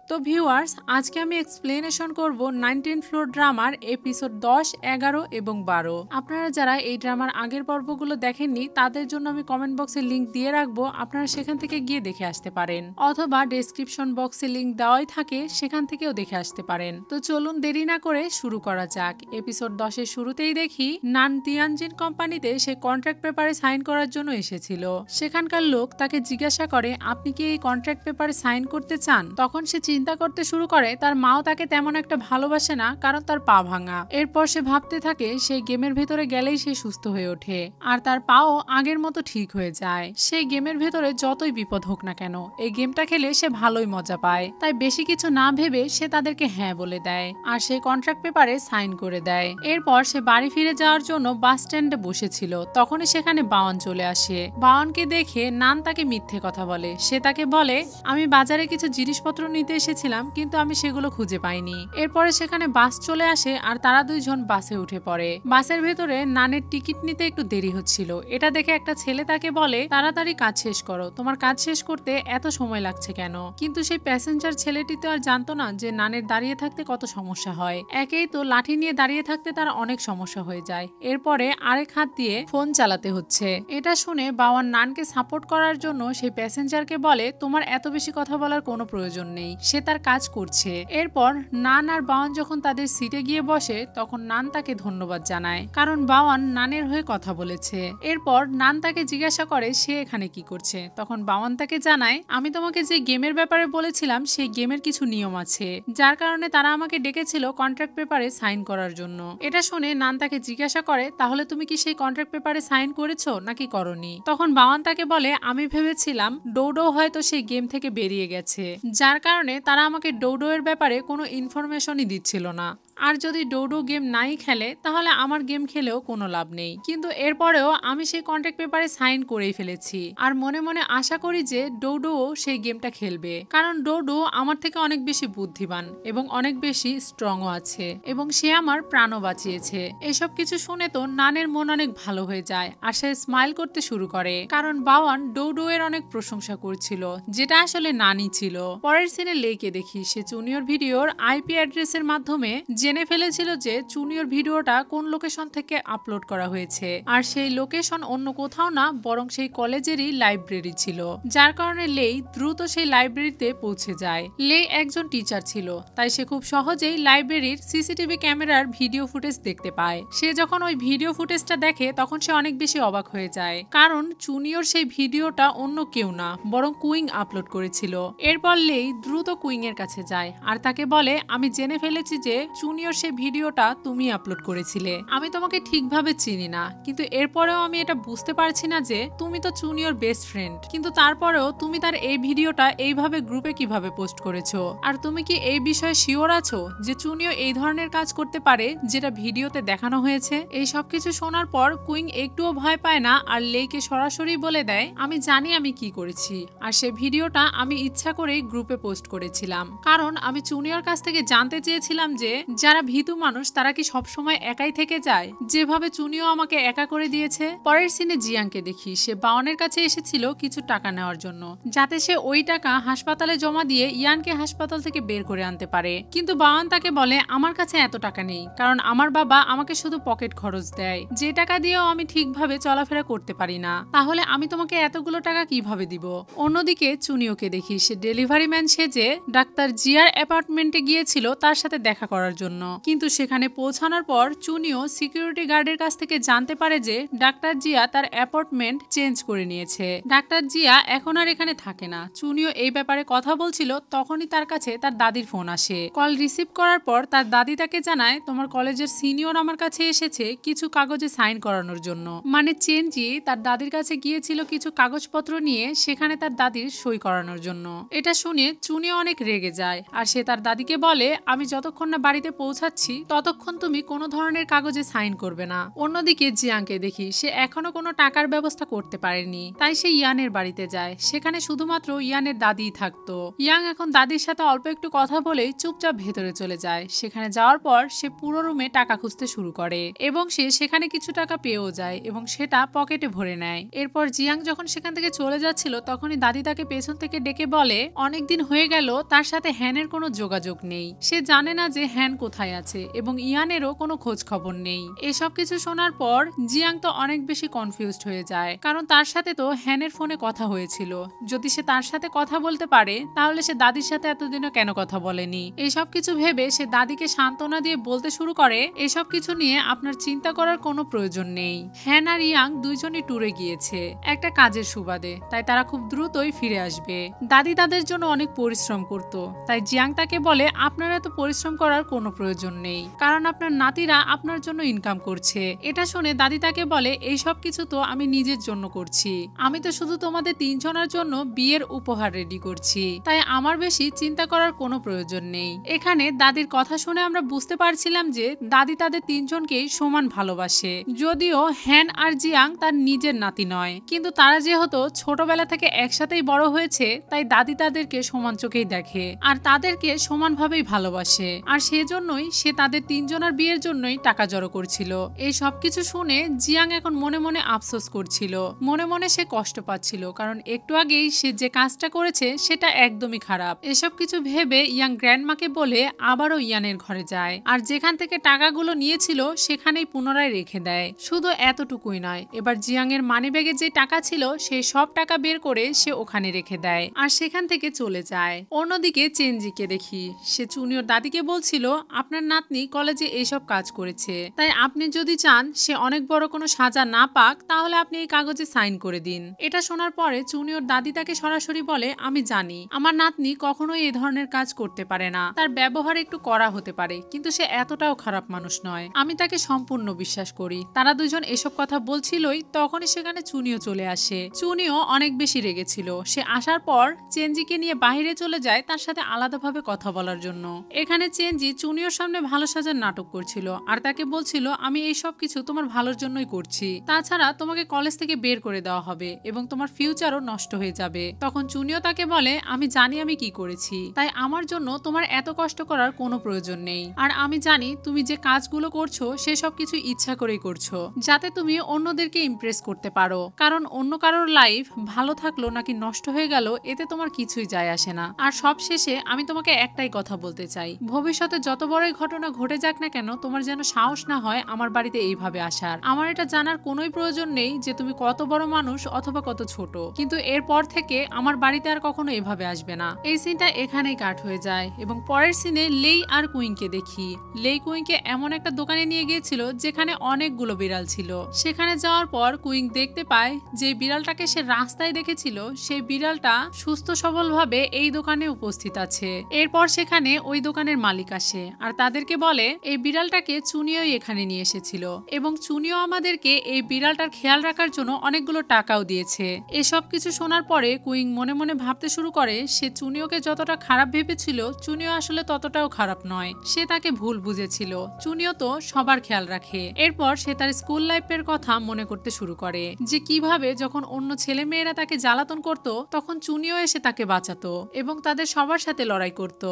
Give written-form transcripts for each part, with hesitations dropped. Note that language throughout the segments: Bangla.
তো ভিউয়ার্স, আজকে আমি এক্সপ্লেনেশন করব 19 ফ্লোর ড্রামার এপিসোড 10, 11 এবং 12। আপনারা যারা এই ড্রামার আগের পর্বগুলো দেখেননি তাদের জন্য আমি কমেন্ট বক্সে লিংক দিয়ে রাখবো, আপনারা সেখান থেকে গিয়ে দেখে আসতে পারেন, অথবা ডেসক্রিপশন বক্সে লিংক দেওয়াই থাকে, সেখান থেকেও দেখে আসতে পারেন। তো চলুন দেরি না করে শুরু করা যাক। এপিসোড 10 এর শুরুতেই দেখি নান তিয়ানজিন কোম্পানিতে সে কন্ট্রাক্ট পেপারে সাইন করার জন্য এসেছিল। সেখানকার লোক তাকে জিজ্ঞাসা করে, আপনি কি এই কন্ট্রাক্ট পেপারে সাইন করতে চান? তখন সে চিন্তা করতে শুরু করে তার মাও তাকে তেমন একটা ভালোবাসে না, কারণ তার পা ভাঙা। এরপর সে ভাবতে থাকে সেই গেমের ভেতরে গেলেই সে সুস্থ হয়ে ওঠে আর তার পাও আগের মতো ঠিক হয়ে যায়। সেই গেমের ভেতরে যতই বিপদ হোক না কেন, এই গেমটা খেলে সে ভালোই মজা পায়। তাই বেশি কিছু না ভেবে সে তাদেরকে হ্যাঁ বলে দেয় আর সে কন্ট্রাক্ট পেপারে সাইন করে দেয়। এরপর সে বাড়ি ফিরে যাওয়ার জন্য বাস স্ট্যান্ডে বসেছিল, তখনই সেখানে বাওয়ান চলে আসে। বাওয়ানকে দেখে নান তাকে মিথ্যে কথা বলে। সে তাকে বলে, আমি বাজারে কিছু জিনিসপত্র নিতে এসেছিলাম, কিন্তু আমি সেগুলো খুঁজে পাইনি। এরপরে সেখানে বাস চলে আসে আর তারা দুইজন বাসে উঠে পড়ে। বাসের ভেতরে নানের টিকিট নিতে একটু দেরি হচ্ছিল। এটা দেখে একটা ছেলে তাকে বলে, তাড়াতাড়ি কাজ শেষ করো, তোমার কাজ শেষ করতে এত সময় লাগছে কেন? কিন্তু সেই প্যাসেঞ্জার ছেলেটি তো আর জানতো না যে নানের দাঁড়িয়ে থাকতে কত সমস্যা হয়। একেই তো লাঠি নিয়ে দাঁড়িয়ে থাকতে তার অনেক সমস্যা হয়ে যায়, এরপরে আরেক হাত দিয়ে ফোন চালাতে হচ্ছে। এটা শুনে বাওয়ান নানকে সাপোর্ট করার জন্য সেই প্যাসেঞ্জারকে বলে, তোমার এত বেশি কথা বলার কোনো প্রয়োজন নেই, সে তার কাজ করছে। এরপর নান আর বাওয়ান যখন তাদের সিটে গিয়ে বসে, তখন নান তাকে ধন্যবাদ জানায়, কারণ বাওয়ান নানের হয়ে কথা বলেছে। এরপর নান তাকে জিজ্ঞাসা করে সে এখানে কি করছে। তখন বাওয়ান তাকে জানায়, আমি তোমাকে যে গেমের ব্যাপারে বলেছিলাম সেই গেমের কিছু নিয়ম আছে, যার কারণে তারা আমাকে ডেকেছিল কন্ট্রাক্ট পেপারে সাইন করার জন্য। এটা শুনে নান তাকে জিজ্ঞাসা করে, তাহলে তুমি কি সেই কন্ট্রাক্ট পেপারে সাইন করেছো নাকি করনি? তখন বাওয়ান তাকে বলে, আমি ভেবেছিলাম ডোডো হয়তো সেই গেম থেকে বেরিয়ে গেছে, যার কারণে তারা আমাকে ডোডো এর ব্যাপারে কোনো ইনফরমেশনই দিচ্ছিল না। আর যদি ডোডো গেম নাই খেলে তাহলে আমার গেম খেলেও কোনো লাভ নেই। কিন্তু এরপরেও আমি সেই কন্ট্রাক্ট পেপারে সাইন করেই ফেলেছি আর মনে মনে আশা করি যে ডোডোও সেই গেমটা খেলবে, কারণ ডোডো আমার থেকে অনেক বেশি বুদ্ধিমান এবং অনেক বেশি স্ট্রংও আছে এবং সে আমার প্রাণও বাঁচিয়েছে। এসব কিছু শুনে তো নানের মন অনেক ভালো হয়ে যায় আর সে স্মাইল করতে শুরু করে, কারণ বাওয়ান ডোডো এর অনেক প্রশংসা করছিল, যেটা আসলে নানি ছিল। পরের সিনে লেকে দেখি সে জুনিয়র ভিডিওর আইপি অ্যাড্রেসের মাধ্যমে জেনে ফেলেছিল যে জুনিয়র ভিডিওটা কোন লোকেশন থেকে আপলোড করা হয়েছে, আর সেই লোকেশন অন্য কোথাও না বরং সেই কলেজেরই লাইব্রেরি ছিল, যার কারণে লেই দ্রুত সেই লাইব্রেরিতে পৌঁছে যায়। লে একজন টিচার ছিল, তাই সে খুব সহজেই লাইব্রেরির সিসিটিভি ক্যামেরার ভিডিও ফুটেজ দেখতে পায়। সে যখন ওই ভিডিও ফুটেজটা দেখে তখন সে অনেক বেশি অবাক হয়ে যায়, কারণ জুনিয়র সেই ভিডিওটা অন্য কেউ না বরং কুইং আপলোড করেছিল। এরপর লেই দ্রুত কুইং এর কাছে যায় আর তাকে বলে, আমি জেনে ফেলেছি যে জুনিয়র সেই ভিডিওটা তুমি আপলোড করেছিলে। আমি তোমাকে ঠিকভাবে চিনি না, কিন্তু এরপরেও আমি এটা বুঝতে পারছি না যে তুমি তো জুনিয়র বেস্ট ফ্রেন্ড, কিন্তু তারপরেও তুমি তার এই ভিডিওটা এইভাবে গ্রুপে কিভাবে পোস্ট করেছো? আর তুমি কি এই বিষয়ে শিওর আছো যে জুনিয়র এই ধরনের কাজ করতে পারে যেটা ভিডিওতে দেখানো হয়েছে? এই সবকিছু শোনার পর কুইং একটুও ভয় পায় না আর লেইকে সরাসরি বলে দেয়, আমি জানি আমি কি করেছি আর সে ভিডিওটা আমি ইচ্ছা করেই গ্রুপে পোস্ট করেছিলাম, কারণ আমি জুনিয়র কাছ থেকে জানতে চেয়েছিলাম যে যারা ভীতু মানুষ তারা কি সবসময় একাই থেকে যায়, যেভাবে চুনিও আমাকে একা করে দিয়েছে। পরের সিনে জিয়াংকে দেখি সে বাওয়ানের কাছে এসেছিল কিছু টাকা নেওয়ার জন্য, যাতে সে ওই টাকা হাসপাতালে জমা দিয়ে ইয়ানকে হাসপাতাল থেকে বের করে আনতে পারে। কিন্তু বাওয়ান তাকে বলে, আমার কাছে এত টাকা নেই, কারণ আমার বাবা আমাকে শুধু পকেট খরচ দেয়, যে টাকা দিয়েও আমি ঠিকভাবে চলাফেরা করতে পারি না, তাহলে আমি তোমাকে এতগুলো টাকা কিভাবে দিব? অন্যদিকে চুনিওকে দেখি সে ডেলিভারি ম্যান সেজে ডাক্তার জিয়ার অ্যাপার্টমেন্টে গিয়েছিল তার সাথে দেখা করার জন্য, কিন্তু সেখানে পৌঁছানোর পর চুনিও সিকিউরিটি গার্ডের কাছ থেকে জানতে পারে যে ডাক্তার জিয়া তার অ্যাপার্টমেন্ট চেঞ্জ করে নিয়েছে। ডাক্তার জিয়া এখন আর এখানে থাকে না। চুনিও এই ব্যাপারে কথা বলছিল, তখনই তার কাছে তার দাদির ফোন আসে। কল রিসিভ করার পর তার দাদি তাকে জানায়, তোমার কলেজের সিনিয়র আমার কাছে এসেছে কিছু কাগজে সাইন করানোর জন্য। মানে চেঞ্জি তার দাদির কাছে গিয়েছিল কিছু কাগজপত্র নিয়ে সেখানে তার দাদির সই করানোর জন্য। এটা শুনে চুনিও অনেক রেগে যায় আর সে তার দাদিকে বলে, আমি যতক্ষণ না বাড়িতে পৌঁছাচ্ছি ততক্ষণ তুমি কোনো ধরনের কাগজে সাইন করবে না। অন্যদিকে জিয়াংকে দেখি সে এখনো কোনো টাকার ব্যবস্থা করতে পারেনি, তাই সে ইয়ানের বাড়িতে যায়। সেখানে শুধুমাত্র ইয়ানের দাদিই থাকতো। ইয়াং এখন দাদির সাথে অল্প একটু কথা বলেই চুপচাপ ভেতরে চলে যায়। সেখানে যাওয়ার পর সে পুরো রুমে টাকা খুঁজতে শুরু করে এবং সে সেখানে কিছু টাকা পেয়েও যায় এবং সেটা পকেটে ভরে নেয়। এরপর জিয়াং যখন সেখান থেকে চলে যাচ্ছিল তখনই দাদি তাকে পেছন থেকে ডেকে বলে, অনেকদিন হয়ে গেল তার সাথে হ্যানের কোনো যোগাযোগ নেই। সে জানে না যে হ্যান কোথায় আছে এবং ইয়ানেরও কোনো খোঁজ খবর নেই। এসব কিছু শোনার পর জিয়াং তো অনেক বেশি কনফিউজড হয়ে যায়, কারণ তার সাথে তো হ্যানের ফোনে কথা হয়েছিল। যদি সে তার সাথে কথা বলতে পারে তাহলে সে দাদির সাথে এতদিনও কেন কথা বলেনি। এসব কিছু ভেবে সে দাদিকে সান্ত্বনা দিয়ে বলতে শুরু করে, এসব কিছু নিয়ে আপনার চিন্তা করার কোনো প্রয়োজন নেই। হ্যান আর ইয়াং দুইজনই ট্যুরে গিয়েছে একটা কাজের সুবাদে, তাই তারা খুব দ্রুতই ফিরে আসবে। দাদি তাদের জন্য অনেক পরিশ্রম করত, তাই জিয়াং তাকে বলে আপনার এত পরিশ্রম করার কোনো প্রয়োজন নেই, কারণ আপনার নাতিরা আপনার জন্য ইনকাম করছে। এটা শুনে দাদি তাকে বলে এই সব কিছু তো আমি নিজের জন্য করছি, আমি তো শুধু তোমাদের তিনজনের জন্য বিয়ের উপহার রেডি করছি, তাই আমার বেশি চিন্তা করার কোনো প্রয়োজন নেই। এখানে দাদির কথা শুনে আমরা বুঝতে পারছিলাম যে দাদি তাদের তিনজনকেই সমান ভালোবাসে, যদিও হ্যান আর জিয়াং তার নিজের নাতি নয়, কিন্তু তারা যেহেতু ছোটবেলা থেকে একসাথেই বড় হয়েছে তাই দাদি তাদেরকে সমান চোখেই দেখে আর তাদেরকে সমানভাবেই ভালোবাসে। আর সেজন্যই সে তাদের তিনজনের বিয়ের জন্যই টাকা জড়ো করছিল। এই সবকিছু শুনে জিয়াং এখন মনে মনে আফসোস করছিল, মনে মনে সে কষ্ট পাচ্ছিল, কারণ একটু আগেই সে যে কাজটা করেছে সেটা একদমই খারাপ। এসব কিছু ভেবে ইয়াং গ্র্যান্ডমাকে বলে আবারও ইয়ানের ঘরে যায় আর যেখান থেকে টাকাগুলো নিয়েছিল সেখানেই পুনরায় রেখে দেয়। শুধু এতটুকুই নয়, এবার জিয়াং এর মানি ব্যাগে যে টাকা ছিল সেই সব টাকা বের করে সে ওখানে রেখে দেয় আর সেখান থেকে চলে যায়। অন্যদিকে চেনজিকে দেখি সে চুনিয়র দাদিকে বলছিল আপনার নাতনি কলেজে এইসব কাজ করেছে, তাই আপনি যদি চান সে অনেক বড় কোনো সাজা না পাক তাহলে আপনি এই কাগজে সাইন করে দিন। এটা শোনার পরে চুনিয়র দাদি তাকে সরাসরি বলে আমি জানি আমার নাতনি কখনোই এই ধরনের কাজ করতে পারে না, তার ব্যবহার একটু কড়া হতে পারে কিন্তু সে এতটাও খারাপ মানুষ নয়, আমি তাকে সম্পূর্ণ বিশ্বাস করি। তারা দুজন এসব কথা বলছিলই তখনই সেখানে চুনিও চলে আসে। চুনিও অনেক বেশি রেগেছিল, সে আসার পর চেনজিকে নিয়ে বাইরে চলে যায় তার সাথে আলাদাভাবে কথা বলার জন্য। এখানে চেনজি চুনিওর সামনে ভালো সাজার নাটক করছিল আর তাকে বলছিল আমি এই সব কিছু তোমার ভালোর জন্যই করছি, তাছাড়া তোমাকে কলেজ থেকে বের করে দেওয়া হবে এবং তোমার ফিউচারও নষ্ট হয়ে যাবে। তখন চুনিও তাকে বলে আমি জানি আমি কি করেছি, তাই আমার জন্য তোমার এত কষ্ট করার কোনো প্রয়োজন নেই, আর আমি জানি তুমি যে কাজগুলো করছো সেসব কিছু ইচ্ছা করেই করছো যাতে তুমি অন্যদেরকে ইমপ্রেস করতে পারো, কারণ অন্য কারোর লাইফ ভালো থাকলো নাকি নষ্ট হয়ে গেল এতে তোমার কিছুই যায় আসে না। আর সব শেষে আমি তোমাকে একটাই কথা বলতে চাই, ভবিষ্যতে যত বড়ই ঘটনা ঘটে যাক না কেন তোমার যেন সাহস না হয় আমার বাড়িতে এইভাবে আসার। আমার এটা জানার কোনোই প্রয়োজন নেই যে তুমি কত বড় মানুষ অথবা কত ছোট, কিন্তু এরপর থেকে আমার বাড়িতে আর কখনো এভাবে আসবে না। এই সিনটা এখানেই কাট হয়ে যায় এবং পরের সিনে লেই আর কুইংকে দেখি। লেই কুইংকে এমন একটা দোকানে নিয়ে গিয়েছিল যেখানে অনেকগুলো বিড়াল ছিল। সেখানে যাওয়ার পর কুইং দেখতে পায় যে বিড়ালটাকে সে রাস্তায় দেখেছিল সেই বিড়ালটা সুস্থ সবল ভাবে এই দোকানে উপস্থিত আছে। এরপর সেখানে ওই দোকানের মালিক আসে আর তাদেরকে বলে এই বিড়ালটাকে চুনিওই এখানে নিয়ে এসেছিল এবং চুনিও আমাদেরকে এই বিড়ালটার খেয়াল রাখার জন্য অনেকগুলো টাকাও দিয়েছে। এসব কিছু শোনার পরে কুইং মনে মনে ভাবতে শুরু করে সে চুনিওকে যতটা খারাপ ভেবেছিল চুনিও আসলে ততটাও খারাপ নয়, সে তাকে ভুল বুঝেছিল। চুনিও তো সবার খেয়াল রাখে। এরপর সে তার স্কুল লাইফের কথা মনে করতে শুরু করে যে কিভাবে যখন অন্য ছেলে মেয়েরা তাকে জ্বালাতন করত তখন চুনিও এসে তাকে বাঁচাতো এবং তাদের সবার সাথে লড়াই করত।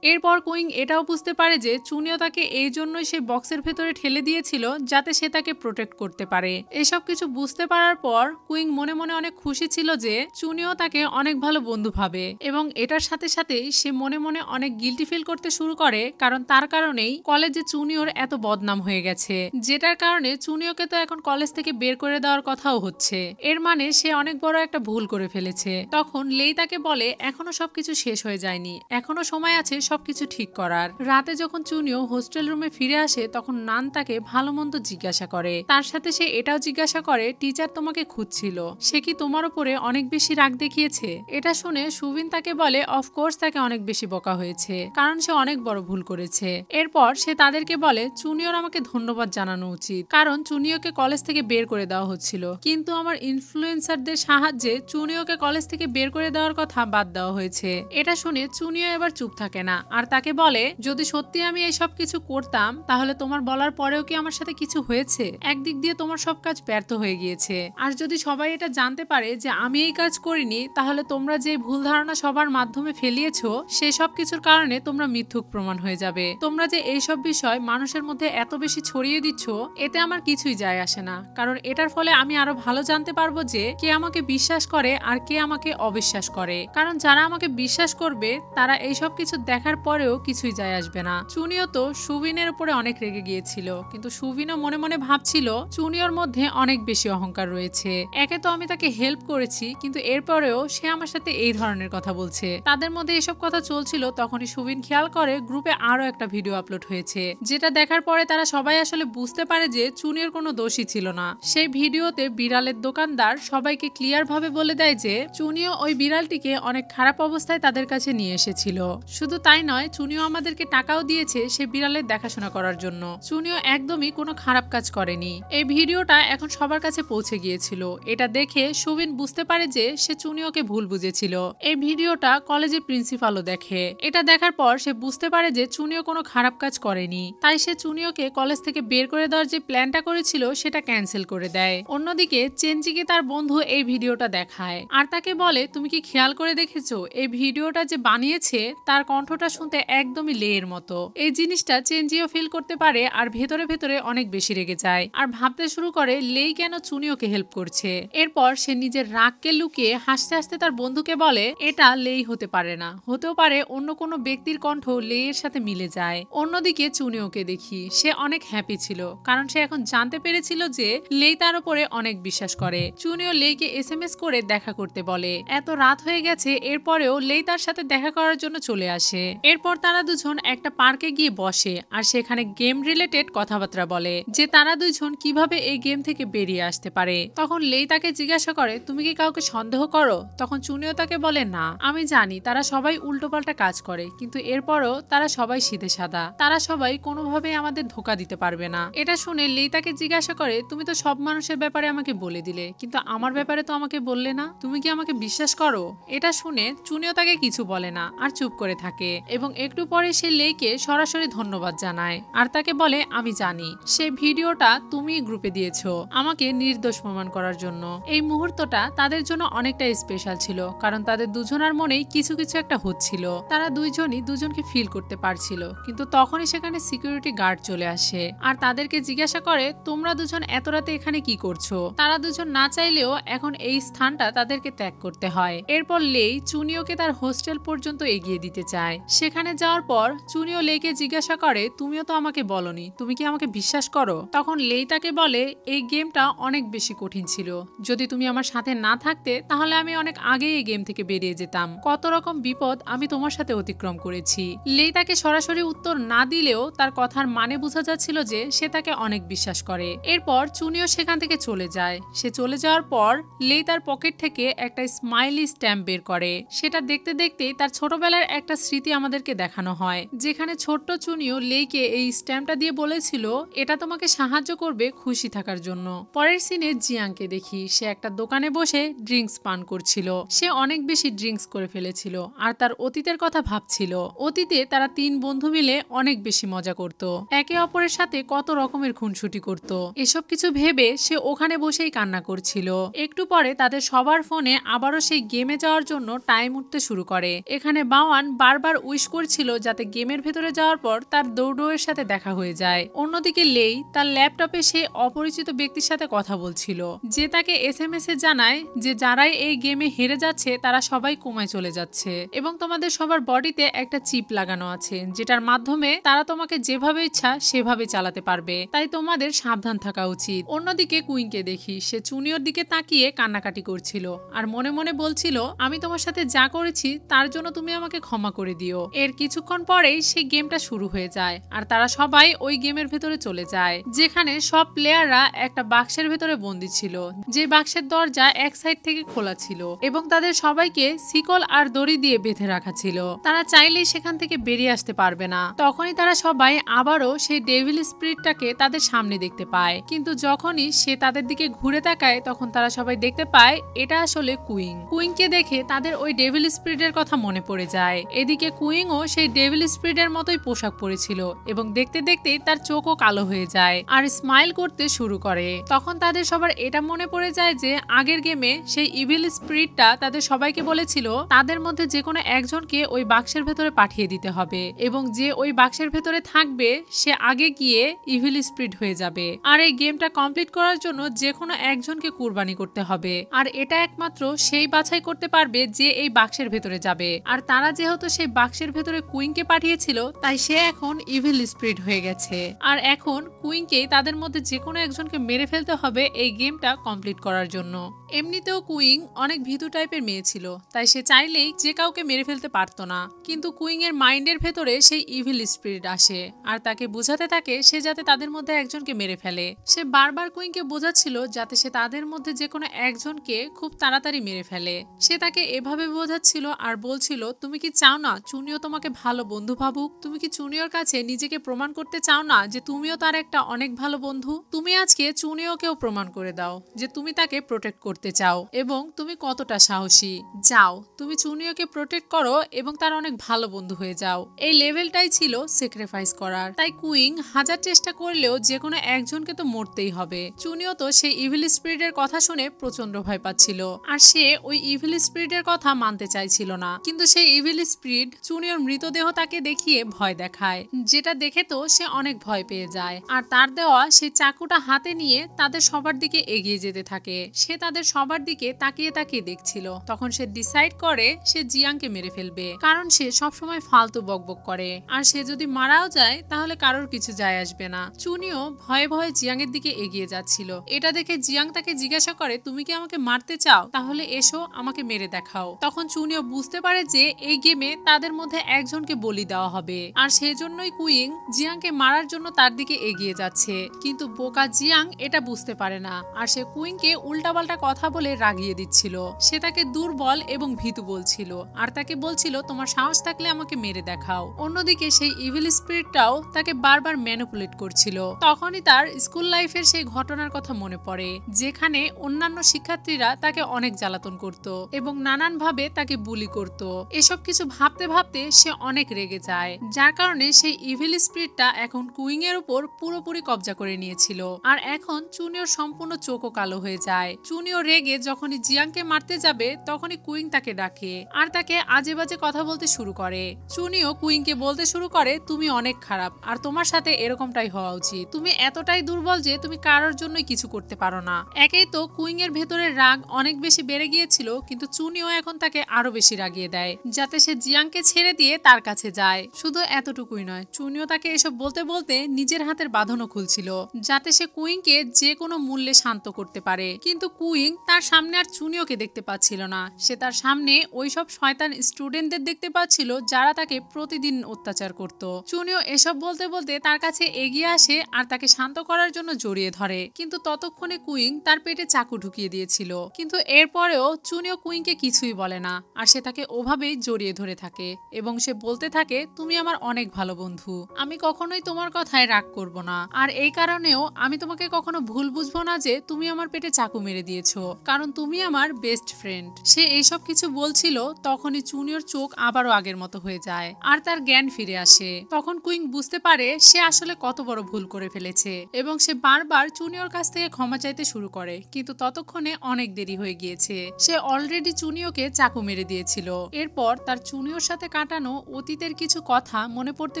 এরপর কুইং এটাও বুঝতে পারে যে চুনিও তাকে এই জন্যই সেই বক্সের ভেতরে ঠেলে দিয়েছিল যাতে সে তাকে প্রোটেক্ট করতে পারে। এসব কিছু বুঝতে পারার পর কুইং মনে মনে অনেক খুশি ছিল যে চুনিও তাকে অনেক ভালো বন্ধু ভাবে এবং এটার সাথে সাথেই সে মনে মনে অনেক গিল্টি ফিল করতে শুরু করে, কারণ তার কারণেই কলেজে চুনিওর এত বদনাম হয়ে গেছে, যেটার কারণে চুনিওকে তো এখন কলেজ থেকে বের করে দেওয়ার কথাও হচ্ছে। এর মানে সে অনেক বড় একটা ভুল করে ফেলেছে। তখন লেই তাকে বলে এখনো সবকিছু শেষ হয়ে যায়নি, এখনো সময় আছে সবকিছু ঠিক করার। রাতে যখন চুনিও হোস্টেল রুমে ফিরে আসে তখন নান তাকে ভালো মন্দ জিজ্ঞাসা করে, তার সাথে সে এটাও জিজ্ঞাসা করে টিচার তোমাকে খুঁজছিল, সে কি তোমার উপরে অনেক বেশি রাগ দেখিয়েছে? এটা শুনে সুবিন তাকে বলে অফকোর্স তাকে অনেক বেশি বকা হয়েছে, কারণ সে অনেক বড় ভুল করেছে। এরপর সে তাদেরকে বলে চুনিওর আমাকে ধন্যবাদ জানানো উচিত, কারণ চুনিওকে কলেজ থেকে বের করে দেওয়া হচ্ছিল, কিন্তু আমার ইনফ্লুয়েন্সারদের সাহায্যে চুনিওকে কলেজ থেকে বের করে দেওয়ার কথা বাদ দেওয়া হয়েছে। এটা শুনে চুনিও এবার চুপ থাকে না, আর তাকে বলে যদি সত্যি আমি এই সব কিছু করতাম তাহলে তোমার বলার পরেও কি আমার সাথে কিছু হয়েছে? একদিক দিয়ে তোমার সব কাজ ব্যর্থ হয়ে গিয়েছে। আর যদি সবাই এটা জানতে পারে যে আমি এই কাজ করিনি তাহলে তোমরা যে ভুল ধারণা সবার মাধ্যমে ফেলিয়েছো সেই সব কিছুর কারণে তোমরা মিথ্যুক প্রমাণ হয়ে যাবে। তোমরা যে এইসব বিষয় মানুষের মধ্যে এত বেশি ছড়িয়ে দিচ্ছ এতে আমার কিছুই যায় আসে না, কারণ এটার ফলে আমি আরো ভালো জানতে পারবো যে কে আমাকে বিশ্বাস করে আর কে আমাকে অবিশ্বাস করে। কারণ যারা আমাকে বিশ্বাস করবে তারা এইসব কিছু দেখার পরেও কিছুই যায় আসবে না। চুনিও তো সুবিনের উপরে অনেক রেগে গিয়েছিল, কিন্তু সুবিনও মনে মনে ভাবছিল চুনিওর মধ্যে অনেক বেশি অহংকার রয়েছে। একে তো আমি তাকে হেল্প করেছি কিন্তু এরপরেও সে আমার সাথে এই ধরনের কথা বলছে। তাদের মধ্যে এসব কথা চলছিল তখনই সুবিন খেয়াল করে গ্রুপে আরো একটা ভিডিও আপলোড হয়েছে, যেটা দেখার পরে তারা সবাই আসলে বুঝতে পারে যে চুনির কোনো দোষই ছিল না। সেই ভিডিওতে বিড়ালের দোকানদার সবাইকে ক্লিয়ার ভাবে বলে দেয় যে চুনিও ওই বিড়ালটিকে অনেক খারাপ অবস্থায় তাদের কাছে নিয়ে এসেছিল। শুধু তাই নয়, চুনিও আমাদেরকে টাকাও দিয়েছে সে বিড়ালের দেখাশোনা করার জন্য। চুনিও একদমই কোনো খারাপ কাজ করেনি। এই ভিডিওটা এখন সবার কাছে পৌঁছে গিয়েছিল। এটা দেখে সুবিন বুঝতে পারে যে সে চুনিওকে ভুল বুঝেছিল। এই ভিডিওটা কলেজের প্রিন্সিপালও দেখে। এটা দেখার পর সে বুঝতে পারে যে চুনিও কোনো খারাপ কাজ করেনি, তাই সে চুনিওকে কলেজ থেকে বের করে দেওয়ার যে প্ল্যানটা করেছিল সেটা ক্যান্সেল করে দেয়। অন্যদিকে চেনজিকে তার বন্ধু এই ভিডিওটা দেখায় আর তাকে বলে তুমি কি খেয়াল করে দেখেছো এই ভিডিওটা যে বানিয়েছে তার কণ্ঠটা শুনতে একদমই লেয়ের মতো। এই জিনিসটা চেনজিও ফিল করতে পারে আর ভেতরে ভেতরে অনেক বেশি রেগে যায় আর ভাবতে শুরু করে লেই কেন চুনিওকে হেল্প করছে। এরপর সে নিজের রাগকে লুকিয়ে হাসতে হাসতে তার বন্ধুকে বলে এটা লেই হতে পারে না, হতেও পারে অন্য কোনো ব্যক্তির কণ্ঠ লেইয়ের সাথে মিলে যায়। অন্যদিকে চুনিওকে দেখি সে অনেক হ্যাপি ছিল, কারণ সে এখন জানতে পেরেছিল যে লেই তার উপরে অনেক বিশ্বাস করে। চুনিও লেইকে SMS করে দেখা করতে বলে। এত রাত হয়ে গেছে এরপরেও লেই তার সাথে দেখা করার জন্য চলে আসে। এরপর তারা দুজন একটা পার্কে গিয়ে বসে আর সেখানে গেম রিলেটেড কথাবার্তা বলে যে তারা দুজন কিভাবে এই গেম থেকে বেরিয়ে আসতে পারে। তখন লেই তাকে জিজ্ঞাসা করে তুমি কি কাউকে সন্দেহ করো? তখন চুনিও তাকে বলে না, আমি জানি তারা সবাই উল্টোপাল্টা কাজ করে কিন্তু এরপরও তারা সবাই সিধে সাদা, তারা সবাই কোনোভাবেই আমাদের ধোকা দিতে পারবে না। এটা শুনে লেই তাকে জিজ্ঞাসা করে তুমি তো সব মানুষের ব্যাপারে আমাকে বলে দিলে কিন্তু আমার ব্যাপারে তো আমাকে বললে না, তুমি কি আমাকে বিশ্বাস করো? এটা শুনে চুনিও তাকে কিছু বলে না আর চুপ করে থাকে এবং একটু পরে সে লেইকে সরাসরি ধন্যবাদ জানায় আর তাকে বলে আমি জানি সেই ভিডিওটা তুমি গ্রুপে দিয়েছো আমাকে নির্দোষ প্রমাণ করার জন্য। এই মুহূর্তটা তাদের জন্য অনেকটা স্পেশাল ছিল, কারণ তাদের দুজনের মনেই কিছু কিছু একটা হচ্ছিল। তারা দুইজনই দুজনকে ফিল করতে পারছিল, কিন্তু তখনই সেখানে সিকিউরিটি গার্ড চলে আসে আর তাদেরকে জিজ্ঞাসা করে তোমরা দুজন এত রাতে এখানে কি করছো? তারা দুজন না চাইলেও এখন এই স্থানটা তাদেরকে ত্যাগ করতে হয়। এরপর লেই চুনিওকে তার হোস্টেল পর্যন্ত এগিয়ে দিতে চায়। সেখানে যাওয়ার পর চুনিও লেইকে জিজ্ঞাসা করে তুমিও তো আমাকে বলনি, তুমি কি আমাকে বিশ্বাস করো? তখন লেই তাকে বলে এই গেমটা অনেক বেশি কঠিন ছিল, যদি তুমি আমার সাথে না থাকতে তাহলে আমি অনেক আগে এই গেম থেকে বেরিয়ে যেতাম। কত রকম বিপদ আমি তোমার সাথে অতিক্রম করেছি। লেই তাকে সরাসরি উত্তর না দিলেও তার কথার মানে বোঝা যাচ্ছিল যে সে তাকে অনেক বিশ্বাস করে। এরপর চুনিও সেখান থেকে চলে যায়। সে চলে যাওয়ার পর লেই তার পকেট থেকে একটা স্মাইলি স্ট্যাম্প বের করে। সেটা দেখতে দেখতেই তার ছোটবেলার একটা স্মৃতি আমাদেরকে দেখানো হয়, যেখানে ছোট্ট চুনিও লেইকে এই স্ট্যাম্পটা দিয়ে বলেছিল এটা তোমাকে সাহায্য করবে খুশি থাকার জন্য। পরের সিনে জিয়াংকে দেখি সে একটা দোকানে বসে ড্রিঙ্কস পান করছিল। সে অনেক বেশি ড্রিঙ্কস করে ফেলেছিল আর তার অতীতের কথা ভাবছিল। অতীতে তারা তিন বন্ধু মিলে অনেক বেশি মজা করত, একে অপরের সাথে কত রকমের খুনসুটি করত। এসব কিছু ভেবে সে ওখানে বসেই কান্না করছিল। একটু পরে তাদের সবার ফোনে আবারও সেই গেমে যাওয়ার জন্য টাইম উঠতে শুরু করে। এখানে বাওয়ান বারবার উইশ করছিল যাতে গেমের ভেতরে যাওয়ার পর তার দৌড়ের সাথে দেখা হয়ে যায়। অন্যদিকে লেই তার ল্যাপটপে সে অপরিচিত ব্যক্তির সাথে কথা বলছিল, যে তাকে SMS এ জানায় যে যারাই এই গেমে হেরে যাচ্ছে তারা সবাই কোমায় চলে যাচ্ছে এবং তোমাদের সবার বডিতে একটা চিপ লাগানো আছে যেটার মাধ্যমে তারা তোমাকে যেভাবে ইচ্ছা সেভাবে চালাতে পারবে, তাই তোমাদের সাবধান থাকা উচিত। অন্যদিকে কুইনকে দেখি সে চুনিওর দিকে তাকিয়ে কান্নাকাটি করছিল আর মনে মনে বলছিল আমি তোমার সাথে যা করেছি তার জন্য তুমি আমাকে ক্ষমা করে দিও। এর কিছুক্ষণ পরেই সেই গেমটা শুরু হয়ে যায় আর তারা সবাই ওই গেমের ভেতরে চলে যায়, যেখানে সব প্লেয়াররা একটা বাক্সের ভেতরে বন্দী ছিল, যে বাক্সের দরজা এক সাইড থেকে খোলা ছিল এবং তাদের সবাইকে শিকল আর দড়ি দিয়ে বেঁধে রাখা ছিল। তারা চাইলেই সেখান থেকে বেরিয়ে আসতে পারবে না। তখনই তারা সবাই আবারও সেই ডেভিল স্পিরিটটাকে তাদের সামনে দেখতে পায়, কিন্তু যখনই সে তাদের দিকে ঘুরে তাকায় তখন তারা সবাই দেখতে পায় এটা আসলে কুইন। কুইনকে দেখে তাদের ওই ডেভিল স্পিরিটের কথা মনে পড়ে যায়। এদিকে কুইন কুইংও সেই ডেভিল স্পিরিটের মতোই পোশাক পরেছিল এবং দেখতে দেখতেই তার চোখও কালো হয়ে যায় আর স্মাইল করতে শুরু করে। তখন তাদের সবার এটা মনে পড়ে যায় যে আগের গেমে সেই ইভিল স্পিরিটটা তাদের সবাইকে বলেছিল তাদের মধ্যে যে কোনো একজনকে ওই বাক্সের ভেতরে পাঠিয়ে দিতে হবে এবং যে ওই বাক্সের ভেতরে থাকবে সে আগে গিয়ে ইভিল স্পিরিট হয়ে যাবে। আর এই গেমটা কমপ্লিট করার জন্য যে কোনো একজনকে কুরবানি করতে হবে আর এটা একমাত্র সেই বাছাই করতে পারবে যে এই বাক্সের ভেতরে যাবে। আর তারা যেহেতু সেই বাক্সের ভেতরে কুইংকে পাঠিয়েছিল তাই সে এখন ইভিল স্পিরিট হয়ে গেছে আর এখন কুইংকে তাদের মধ্যে যে কোনো একজনকে মেরে ফেলতে হবে এই গেমটা কমপ্লিট করার জন্য। এমনিতেও কুইং অনেক ভীতু টাইপের মেয়ে ছিল তাই সে চাইলেই যে কাউকে মেরে ফেলতে পারতো না, কিন্তু কুইং এর মাইন্ডের ভেতরে সেই ইভিল স্পিরিট আসে আর তাকে বোঝাতে থাকে সে যাতে তাদের মধ্যে একজনকে মেরে ফেলে। সে বারবার কুইংকে বোঝাচ্ছিল যাতে সে তাদের মধ্যে যে কোনো একজনকে খুব তাড়াতাড়ি মেরে ফেলে। সে তাকে এভাবে বোঝাচ্ছিল আর বলছিল তুমি কি চাও না চুনিও তোমাকে ভালো বন্ধু ভাবুক? তুমি কি চুনিওর কাছে নিজেকে প্রমাণ করতে চাও না যে তুমিও তার একটা অনেক ভালো বন্ধু? তুমি আজকে চুনিওকেও প্রমাণ করে দাও যে তুমি তাকে প্রোটেক্ট করতে চাও এবং তুমি কতটা সাহসী। যাও তুমি চুনিওকে প্রোটেক্ট করো এবং তার অনেক ভালো বন্ধু হয়ে যাও। এই লেভেলটাই ছিল স্যাক্রিফাইস করার। তাই কুইং হাজার চেষ্টা করলেও যে কোনো একজনকে তো মরতেই হবে। চুনিও তো সেই ইভিল স্পিরিটের কথা শুনে প্রচন্ড ভয় পাচ্ছিল আর সে ওই ইভিল স্পিরিটের কথা মানতে চাইছিল না, কিন্তু সেই ইভিল স্পিরিট চুনিওর মৃতদেহ তাকে দেখিয়ে ভয় দেখায়, যেটা দেখে তো সে অনেক ভয় পেয়ে যায় আর তার দেওয়া সেই চাকুটা হাতে নিয়ে তাদের সবার দিকে এগিয়ে যেতে থাকে। সে তাদের সবার দিকে তাকিয়ে তাকিয়ে দেখছিল। তখন সে ডিসাইড করে সে জিয়াংকে মেরে ফেলবে, কারণ সে সবসময় ফালতু বকবক করে আর সে যদি মারাও যায় তাহলে কারোর কিছু যায় আসবে না। চুনিও ভয়ে ভয়ে জিয়াং এর দিকে এগিয়ে যাচ্ছিল। এটা দেখে জিয়াং তাকে জিজ্ঞাসা করে তুমি কি আমাকে মারতে চাও? তাহলে এসো আমাকে মেরে দেখাও। তখন চুনিও বুঝতে পারে যে এই গেমে তাদের মধ্যে একজনকে বলি দেওয়া হবে আর সেজন্যই কুইং জিয়াংকে মারার জন্য তার দিকে এগিয়ে যাচ্ছে, কিন্তু বোকা জিয়াং এটা বুঝতে পারে না আর সে কুইংকে উল্টাপাল্টা কথা বলে রাগিয়ে দিচ্ছিল। সে তাকে দুর্বল এবং ভীতু বলছিল আর তাকে বলছিল তোমার সাহস থাকলে আমাকে মেরে দেখাও। অন্যদিকে সেই ইভিল স্পিরিটটাও তাকে বারবার ম্যানিপুলেট করছিল। তখনই তার স্কুল লাইফের সেই ঘটনার কথা মনে পড়ে যেখানে অন্যান্য শিক্ষার্থীরা তাকে অনেক জ্বালাতন করত এবং নানানভাবে তাকে বুলি করত। এসব কিছু ভাবতে ভাবতে সে অনেক রেগে যায়, যার কারণে সেই ইভিল স্পিরিটটা এখন কুইং এর উপর পুরোপুরি কবজা করে নিয়েছিল আর এখন চুনিওর সম্পূর্ণ চোখও কালো হয়ে যায়। চুনিও রেগে যখনই জিয়াংকে মারতে যাবে তখনই কুইং তাকে ডাকে আর তাকে আজে বাজে কথা বলতে শুরু করে। চুনিও কুইংকে বলতে শুরু করে তুমি অনেক খারাপ আর তোমার সাথে এরকমটাই হওয়া উচিত। তুমি এতটাই দুর্বল যে তুমি কারোর জন্যই কিছু করতে পারো না। একেই তো কুইং এর ভেতরে রাগ অনেক বেশি বেড়ে গিয়েছিল, কিন্তু চুনিও এখন তাকে আরো বেশি রাগিয়ে দেয় যাতে সে জিয়াংকে ছেড়ে দিয়ে তার কাছে যায়। শুধু এতটুকুই নয়, চুনিও তাকে এসব বলতে বলতে নিজের হাতের বাঁধনও খুলছিল যাতে সে কুইংকে যে কোনো মূল্যে শান্ত করতে পারে, কিন্তু কুইং তার সামনে আর চুনিওকে দেখতে পাচ্ছিল না। সে তার সামনে ওইসব শয়তান স্টুডেন্টদের দেখতে পাচ্ছিল যারা তাকে প্রতিদিন অত্যাচার করত। চুনিও এসব বলতে বলতে তার কাছে এগিয়ে আসে আর তাকে শান্ত করার জন্য জড়িয়ে ধরে, কিন্তু ততক্ষণে কুইং তার পেটে চাকু ঢুকিয়ে দিয়েছিল। কিন্তু এরপরেও চুনিও কুইংকে কিছুই বলে না আর সে তাকে ওভাবেই জড়িয়ে ধরে থাকে এবং সে বলতে থাকে তুমি আমার অনেক ভালো বন্ধু, আমি কখনোই তোমার কথায় রাগ করব না আর এই কারণেও আমি তোমাকে কখনো ভুল বুঝবো না যে তুমি আমার পেটে চাকু মেরে দিয়েছো, কারণ তুমি আমার বেস্ট ফ্রেন্ড। সে এইসব কিছু বলছিল তখনই চুনিওর চোখ আবারও আগের মতো হয়ে যায় আর তার জ্ঞান ফিরে আসে। তখন কুইং বুঝতে পারে সে আসলে কত বড় ভুল করে ফেলেছে এবং সে বারবার চুনিওর কাছ থেকে ক্ষমা চাইতে শুরু করে, কিন্তু ততক্ষণে অনেক দেরি হয়ে গিয়েছে। সে অলরেডি চুনিওকে চাকু মেরে দিয়েছিল। এরপর তার চুনিওর সাথে কাটানো অতীতের কিছু কথা মনে পড়তে